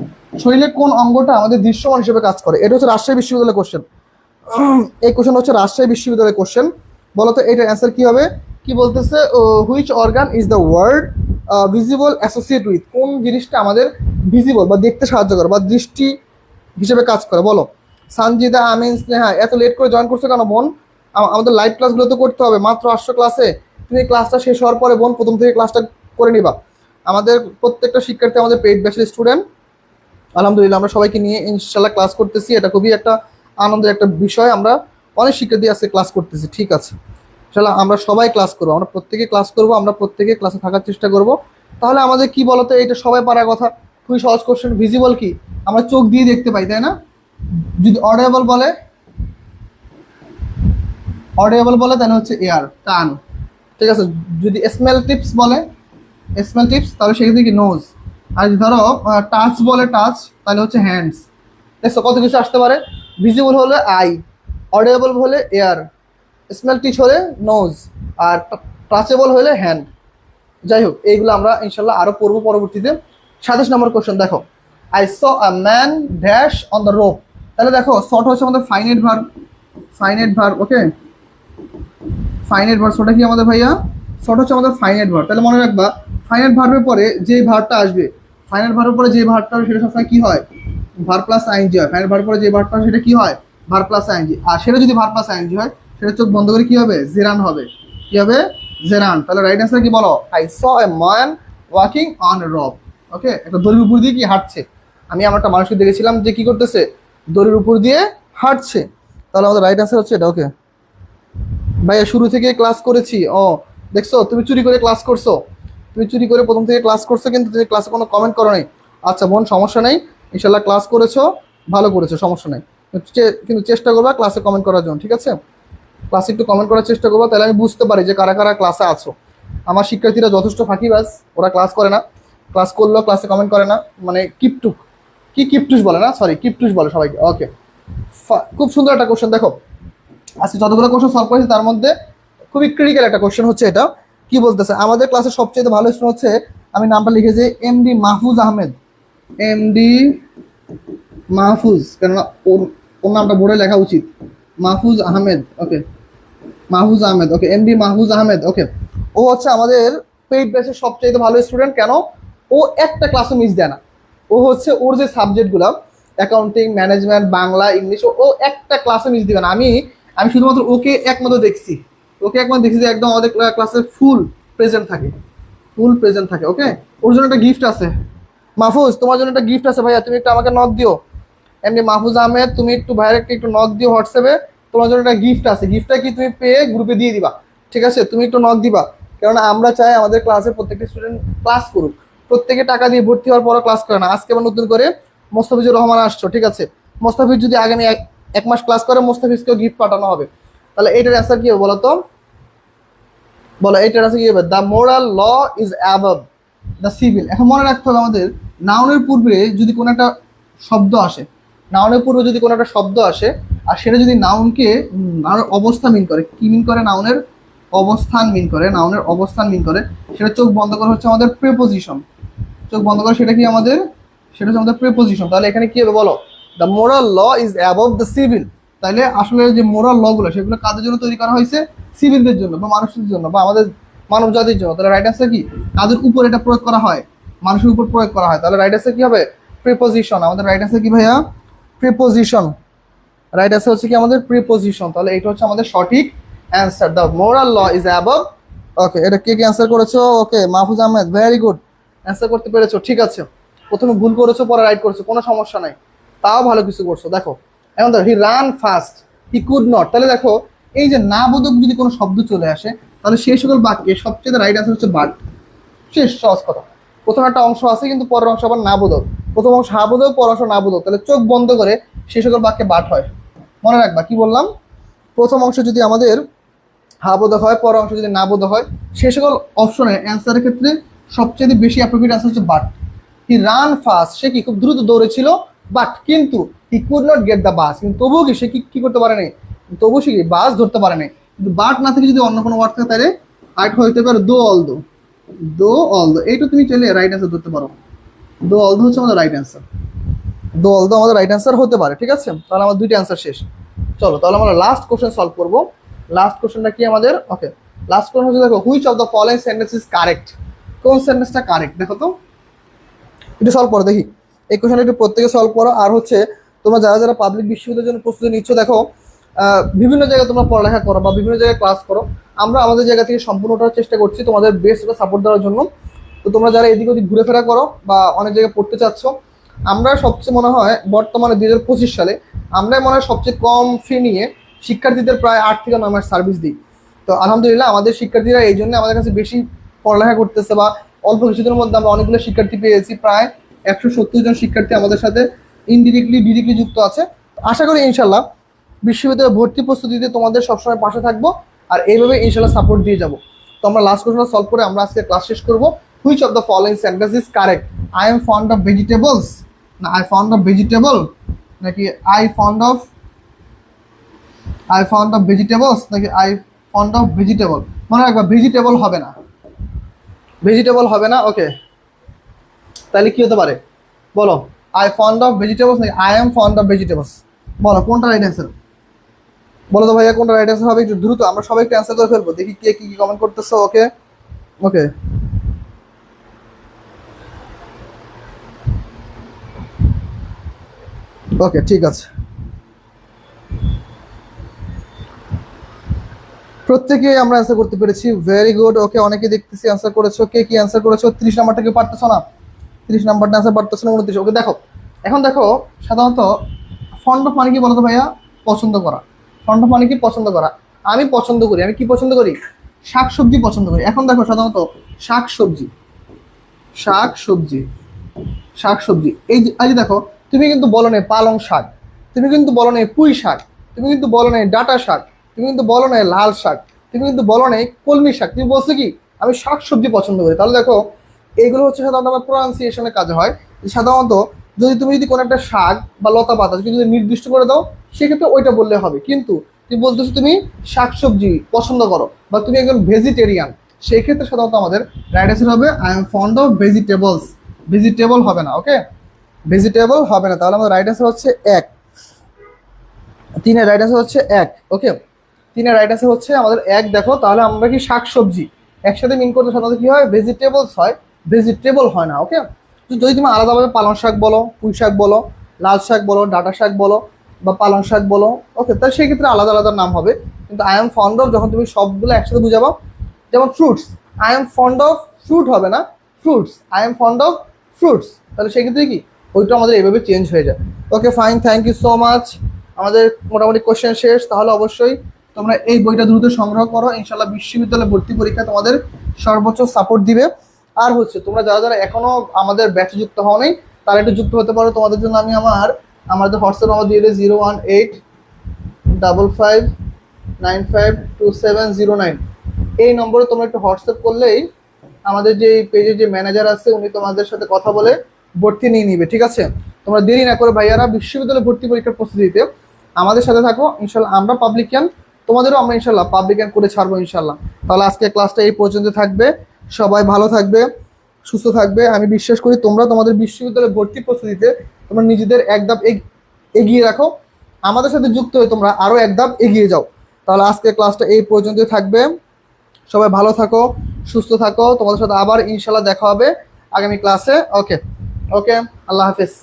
শরীরের কোন অঙ্গটা আমাদের দৃশ্যমান হিসেবে কাজ করে, এটা হচ্ছে রাজশাহী বিশ্ববিদ্যালয়ের কোশ্চেন। এই কোশ্চেন হচ্ছে রাজশাহী বিশ্ববিদ্যালয়ের কোশ্চেন। বলতো এটার অ্যান্সার কি হবে, কি বলতেছে, which organ is the word visible associate with, কোন জিনিসটা আমাদের ভিজিবল বা দেখতে সাহায্য করে বা দৃষ্টি হিসেবে কাজ করে বলো। সানজিদা, আমিন, স্নেহা, এত লেট করে জয়েন করছো কেন বোন? আমাদের লাইভ ক্লাসগুলো তো করতে হবে, মাত্র 800 ক্লাসে। তুমি ক্লাসটা শেষ হওয়ার পরে বোন প্রথম থেকে ক্লাসটা করে নিবা। আমাদের প্রত্যেকটা শিক্ষার্থী আমাদের পেইড ব্যাচের স্টুডেন্ট। আলহামদুলিল্লাহ আমরা সবাইকে নিয়ে ইনশাল্লাহ ক্লাস করতেছি, এটা খুবই একটা আনন্দের একটা বিষয়। আমরা অনেক শিক্ষার্থী আজকে ক্লাস করতেছি, ঠিক আছে ইনশাল্লাহ আমরা সবাই ক্লাস করবো, আমরা প্রত্যেকে ক্লাস করবো, আমরা প্রত্যেকে ক্লাসে থাকার চেষ্টা করব। তাহলে আমাদের কি বলতো, এটা সবাই পারার কথা, খুবই সহজ কোশ্চেন। ভিজিবল কি? আমরা চোখ দিয়ে দেখতে পাই, তাই না? যদি অডিয়েবল বলে, অডিয়েবল বলে তাহলে হচ্ছে এয়ার, কান। ঠিক আছে। যদি স্মেল টিপস বলে, স্মেল টিপস, তাহলে সেক্ষেত্রে কি নোজ। আর যদি ধরো টাচ বলে, টাচ, তাহলে হচ্ছে হ্যান্ডস। দেখছো কত কিছু আসতে পারে। ভিজিবল হলে আই, অডিয়েবল হলে এয়ার, স্মেল টিচ হলে নোজ, আর টাচেবল হলে হ্যান্ড। যাই হোক, এইগুলো আমরা ইনশাল্লাহ আরো পড়বো পরবর্তীতে। 27 নম্বর কোশ্চেন দেখো, I saw a man dash on the rope. তাহলে দেখো শর্ট হচ্ছে আমাদের ফাইনাইট ভার্ব, ফাইনাইট ভার্ব, ওকে, ফাইনাইট ভার্ব। ওটা কি আমাদের ভাইয়া? শর্ট হচ্ছে আমাদের ফাইনাইট ভার্ব। তাহলে মনে রাখবা, ফাইনাইট ভার্বের পরে যে ভার্বটা আসবে, ফাইনাইট ভার্বের পরে যে ভার্বটা হবে সেটা সবসময় কি হয়? ভার্ব প্লাস আইএনজি হয়। ফাইনাইট ভার্বের পরে যে ভার্বটা হয় সেটা কি হয়? Verb plus ING. আর সেটা যদি ভার্ব প্লাস আইএনজি হয়, সেটা চোখ বন্ধ করে কি হবে? জেরান হবে। কি হবে? জেরান। তাহলে রাইট অ্যান্সার কি বলো? I saw a man walking on a rope. Okay, একটা দড়ির উপর দিয়ে কি হাঁটছে। আমি আমার একটা মানুষকে দেখেছিলাম যে কি করতেছে, দড়ির উপর দিয়ে হাঁটছে। তাহলে আমাদের রাইট অ্যান্সার হচ্ছে এটা। ওকে ভাইয়া, শুরু থেকে ক্লাস করেছি। ও দেখছো, তুমি চুরি করে ক্লাস করছো, তুমি চুরি করে প্রথম থেকে ক্লাস করছো, কিন্তু তুমি ক্লাসে কোনো কমেন্ট করো নাই। আচ্ছা বোন, সমস্যা নেই, ইনশাল্লাহ ক্লাস করেছো, ভালো করেছো, সমস্যা নেই। কিন্তু চেষ্টা করবা ক্লাসে কমেন্ট করার জন্য, ঠিক আছে? ক্লাসে একটু কমেন্ট করার চেষ্টা করবা, তাহলে আমি বুঝতে পারি যে কারা কারা ক্লাসে আছো। আমার শিক্ষার্থীরা যথেষ্ট ফাঁকিবাজ, ওরা ক্লাস করে না, ক্লাস করলেও ক্লাসে কমেন্ট করে না, মানে কিপটুক, কি কিপটুস বলে না, সরি কিপটুস বলে সবাইকে। ওকে, খুব সুন্দর একটা কোশ্চেন দেখো। আজকে যতগুলো কোশ্চেন সলভ করেছি তার মধ্যে খুবই ক্রিটিক্যাল একটা কোশ্চেন হচ্ছে এটা। কি বলতেছে, আমাদের ক্লাসের সবচেয়ে ভালো স্টুডেন্ট হচ্ছে, আমি নামটা লিখেছি এমডি মাহফুজ আহমেদ। এমডি মাহফুজ, কেননা ওর ওর নামটা বোর্ডে লেখা উচিত, মাহফুজ আহমেদ। ওকে, মাহফুজ আহমেদ। ওকে, এমডি মাহফুজ আহমেদ। ওকে, ও হচ্ছে আমাদের পেইড ব্যাচের সবচেয়ে ভালো স্টুডেন্ট। কেন? ও একটা ক্লাসও মিস দেয় না। ও হচ্ছে ওর যে সাবজেক্টগুলো, অ্যাকাউন্টিং, ম্যানেজমেন্ট, বাংলা, ইংলিশ, ও একটা ক্লাসও মিস দিবে না। আমি আমি শুধুমাত্র ওকে একমাত্র দেখছি, ওকে একমাত্র দেখছি যে একদম আমাদের ক্লাসে ফুল প্রেজেন্ট থাকে, ফুল প্রেজেন্ট থাকে। ওকে, ওর জন্য একটা গিফট আছে। মাহফুজ, তোমার জন্য একটা গিফট আছে ভাইয়া, তুমি একটু আমাকে নক দিও। এমনি মাহফুজ আহমেদ, তুমি একটু ভাইয়ের একটু নক দিও হোয়াটসঅ্যাপে, তোমার জন্য একটা গিফট আছে। গিফটটা কি তুমি পেয়ে গ্রুপে দিয়ে দিবা, ঠিক আছে? তুমি একটু নক দিবা, কেননা আমরা চাই আমাদের ক্লাসে প্রত্যেকটা স্টুডেন্ট ক্লাস করুক। প্রত্যেকে টাকা দিয়ে ভর্তি হওয়ার পরও ক্লাস করে না। আজকে আবার নতুন করে মোস্তাফিজুর রহমান আসছো, ঠিক আছে? মোস্তাফিজ যদি আগামী এক মাস ক্লাস করে, মোস্তাফিজকেও গিফট পাঠানো হবে। তাহলে এইটার অ্যান্সার কি হবে বলো তো? বলো এইটার অ্যান্সার কি হবে? The moral law is above the civil. এখন মনে রাখতে হবে আমাদের, নাউনের পূর্বে যদি কোনো একটা শব্দ আসে, নাউনের পূর্বে যদি কোনো একটা শব্দ আসে, আর সেটা যদি নাউনকে নাউনের অবস্থা মিন করে, কি মিন করে? নাউনের অবস্থান মিন করে, নাউনের অবস্থান মিন করে, সেটা চোখ বন্ধ করা হচ্ছে আমাদের প্রিপোজিশন। চোখ বন্ধ করে সেটা কি আমাদের? সেটা হচ্ছে আমাদের প্রিপোজিশন। তাহলে এখানে কি হবে বলো? The moral law is above the civil. তাহলে আসলে যে মোরাল ল গুলো, সেগুলো কাদের জন্য তৈরি করা হয়েছে? সিভিলদের জন্য, বা মানুষের জন্য, বা আমাদের মানব জাতির জন্য। তাহলে রাইট অ্যান্সার কি? কাদের উপর এটা প্রয়োগ করা হয়? মানুষের উপর প্রয়োগ করা হয়। তাহলে রাইট অ্যান্সার কি হবে? প্রিপোজিশন। আমাদের রাইট অ্যান্সার কি ভাইয়া? প্রিপোজিশন। রাইট অ্যান্সার হচ্ছে কি আমাদের? প্রিপোজিশন। তাহলে এটা হচ্ছে আমাদের সঠিক answer. The moral law is above. Okay, এটা কে কে অ্যান্সার করেছো? Okay, Mahfuz Ahmed, very good, answer করতে পেরেছো, ঠিক আছে। প্রথমে ভুল করেছো, পরে রাইট করেছো, কোনো সমস্যা নাই, তাও ভালো কিছু করছো। দেখো এখন দেখো, he ran fast, he could not. তাহলে দেখো, এই যে না বোধক যদি কোনো শব্দ চলে আসে, তাহলে সেই সকল বাক্যে সবচেয়ে রাইট অ্যান্সার হচ্ছে বাট। শেষ, সহজ কথা। প্রথম একটা অংশ আছে, কিন্তু পরের অংশ আবার না বোধক। প্রথম অংশ হা বোধক, পর অংশ না বোধক। তাহলে চোখ বন্ধ করে সেই সকল বাক্যে বাট হয়। মনে রাখবা কি বললাম? প্রথম অংশ যদি আমাদের হা বোধক হয়, পর অংশ যদি না বোধক হয়, সে সকল অপশনে অ্যান্সারের ক্ষেত্রে সবচেয়ে বেশি অ্যাপ্রোপ্রিয়েট অ্যান্সার হচ্ছে বাট। হি রান ফাস্ট, সে কি খুব দ্রুত দৌড়েছিল, বাট কিন্তু হি could not get the bus, কিন্তু তবুও কি সে কি করতে পারেনি? তবুও সে কি বাস ধরতে পারেনি। কিন্তু বাট না থেকে যদি অন্য কোনো ওয়ার্ড থাকে, তাহলে আরেকটা হইতে পারে দো অল দো। দো অল দো, এইটা তুমি চাইলে রাইট অ্যান্সার ধরতে পারো। দো অল দো হচ্ছে আমাদের রাইট অ্যান্সার। দো অল দো আমাদের রাইট অ্যান্সার হতে পারে, ঠিক আছে? তাহলে আমার দুইটা অ্যান্সার শেষ। চলো তাহলে আমরা লাস্ট কোশ্চেন সলভ করবো। লাস্ট কোশ্চেনটা কি আমাদের? ওকে, লাস্ট কোশ্চেন হচ্ছে দেখো, which of the following sentence is correct. কোন সেন্টেন্সটা কারেক্ট দেখো তো, এটা সলভ করো দেখি। এই কোশ্চেনটা একটু প্রত্যেকে সলভ করো। আর হচ্ছে তোমরা যারা যারা পাবলিক বিশ্ববিদ্যালয়ের জন্য প্রস্তুতি নিচ্ছ, দেখো বিভিন্ন জায়গায় তোমরা পড়ালেখা করো বা বিভিন্ন জায়গায় ক্লাস করো, আমরা আমাদের জায়গা থেকে সম্পূর্ণটার চেষ্টা করছি তোমাদের বেস্টটা সাপোর্ট দেওয়ার জন্য। তো তোমরা যারা এদিক ওদিক ঘুরেফেরা করো বা অনেক জায়গায় পড়তে চাচ্ছ, আমরা সবচেয়ে মনে হয় বর্তমানে 2025 সালে আমরাই মনে হয় সবচেয়ে কম ফি নিয়ে শিক্ষার্থীদের প্রায় 8 থেকে 9 মাস সার্ভিস দিই। তো আলহামদুলিল্লাহ আমাদের শিক্ষার্থীরা এই জন্য আমাদের কাছে বেশি পড়ালেখা করতেছে, বা অল্প কিছুদিনের মধ্যে আমরা অনেকগুলো শিক্ষার্থী পেয়েছি, প্রায় 170 জন শিক্ষার্থী আমাদের সাথে ইনডিরেক্টলি ডিরেক্টলি যুক্ত আছে। আশা করি ইনশাল্লাহ বিশ্ববিদ্যালয়ে ভর্তি প্রস্তুতিতে তোমাদের সবসময় পাশে থাকবো, আর এইভাবে ইনশাল্লাহ সাপোর্ট দিয়ে যাবো। তো আমরা লাস্ট কোশ্চেনটা সলভ করে আমরা আজকে ক্লাস শেষ করবো। Which of the following sentence is correct? I am fond of vegetables, না আই ফন্ড অফ ভেজিটেবল, নাকি আই ফন্ড অফ ভেজিটেবলস, নাকি আই ফন্ড অফ ভেজিটেবল? মনে রাখবা ভেজিটেবল হবে না, ভেজিটেবল হবে না। ওকে, তাহলে কি হতে পারে বলো? আই ফন্ড অফ ভেজিটেবলস নাকি I am fond of vegetables? বলো কোনটা রাইট অ্যান্সার? বলো তো ভাইয়া কোনটা রাইট অ্যান্সার হবে? একটু দ্রুত আমরা সবাই একটু অ্যান্সার করে ফেলবো, দেখি কে কি কি কমেন্ট করতেছো। ওকে ওকে, ওকে ঠিক আছে, প্রত্যেকে আমরা অ্যান্সার করতে পেরেছি, ভেরি গুড। ওকে, অনেকে দেখতেছি অ্যান্সার করেছো। কে কি অ্যান্সার করেছো? 30 নাম্বারটা কেউ পারতেছো না? 30 নাম্বারটা অ্যান্সার পারতেছো না? 29। ওকে দেখো, এখন দেখো সাধারণত ফন্ড অফ মানে কি বলতো ভাইয়া? পছন্দ করা। ফন্ড অফ মানে কি? পছন্দ করা। আমি পছন্দ করি, আমি কি পছন্দ করি? শাকসবজি পছন্দ করি। এখন দেখো সাধারণত শাকসবজি, শাকসবজি, শাকসবজি, এই যে দেখো, তুমি কিন্তু বলো না পালং শাক, তুমি কিন্তু বলো না পুঁই শাক, তুমি কিন্তু বলো না ডাঁটা শাক, তুমি কিন্তু বলো না লাল শাক, তুমি কিন্তু বলো না কলমি শাক, তুমি বলছো কি আমি শাকসবজি পছন্দ করি। তাহলে দেখো এইগুলো হচ্ছে সাধারণত আমার প্রোনাউন্সিয়েশনের কাজে হয়। সাধারণত তুমি যদি কোনো একটা শাক বা লতা পাতা যদি নির্দিষ্ট করে দাও, সেক্ষেত্রে ওইটা বললে হবে। কিন্তু তুমি বলতেছো তুমি শাকসবজি পছন্দ করো বা তুমি একজন ভেজিটেরিয়ান, সেই ক্ষেত্রে সাধারণত আমাদের রাইট অ্যান্সার হবে I am fond of vegetables. Vegetable হবে না। ওকে, ভেজিটেবল হবে না। তাহলে আমাদের রাইট অ্যান্সার হচ্ছে এক। 3-এর রাইট অ্যান্সার হচ্ছে এক। ওকে, 3-এর রাইট অ্যান্সার হচ্ছে আমাদের এক। দেখো তাহলে আমরা কি শাকসবজি একসাথে মিন করতে সাধারণত কি হয়? ভেজিটেবলস হয়, ভেজিটেবল হয় না। ওকে, যদি তুমি আলাদাভাবে পালং শাক বলো, পুঁই শাক বলো, লাল শাক বলো, ডাঁটা শাক বলো বা পালং শাক বলো, ওকে, তাহলে সেই ক্ষেত্রে আলাদা আলাদা নাম হবে। কিন্তু আই এম ফন্ড অফ যখন তুমি সবগুলো একসাথে বুঝাবো, যেমন fruits, I am fond of fruit হবে না, fruits, I am fond of fruits, তাহলে সেক্ষেত্রে কি ওইটা আমাদের এইভাবে চেঞ্জ হয়ে যায়। Okay fine, thank you so much. আমাদের মোটামুটি কোশ্চেন শেষ। তাহলে অবশ্যই তোমরা এই বইটা দ্রুত সংগ্রহ করো, ইনশাল্লাহ বিশ্ববিদ্যালয় ভর্তি পরীক্ষা তোমাদের সর্বোচ্চ সাপোর্ট দিবে। আর হচ্ছে তোমরা যারা যারা এখনো আমাদের ব্যাচে যুক্ত হও নাই, তারা একটু যুক্ত হতে পারো। তোমাদের জন্য আমি আমাদের হোয়াটসঅ্যাপ নাম্বার দিয়ে দিই 01855952709। এই নম্বরে তোমরা একটু হোয়াটসঅ্যাপ করলেই আমাদের যে পেজের যে ম্যানেজার আছে উনি তোমাদের সাথে কথা বলে ভর্তি নিয়ে নিবে। ঠিক আছে, তোমরা দেরি না করে ভাইয়ারা বিশ্ববিদ্যালয় ভর্তি পরীক্ষার প্রস্তুতিতে আমাদের সাথে থাকো। ইনশাল্লাহ আমরা পাবলিকান, তোমাদেরও আমরা ইনশাল্লাহ পাবলিকান করে ছাড়বো ইনশাল্লাহ। তাহলে আজকে ক্লাসটা এই পর্যন্ত থাকবে। সবাই ভালো থাকবে, সুস্থ থাকবে। আমি বিশ্বাস করি তোমরা তোমাদের বিশ্ববিদ্যালয় ভর্তি প্রস্তুতিতে তোমরা নিজেদের এক ধাপ এগিয়ে রাখো। আমাদের সাথে যুক্ত হয়ে তোমরা আরও এক ধাপ এগিয়ে যাও। তাহলে আজকে ক্লাসটা এই পর্যন্ত থাকবে। সবাই ভালো থাকো, সুস্থ থাকো। তোমাদের সাথে আবার ইনশাল্লাহ দেখা হবে আগামী ক্লাসে। ওকে ওকে, আল্লাহ হাফিজ।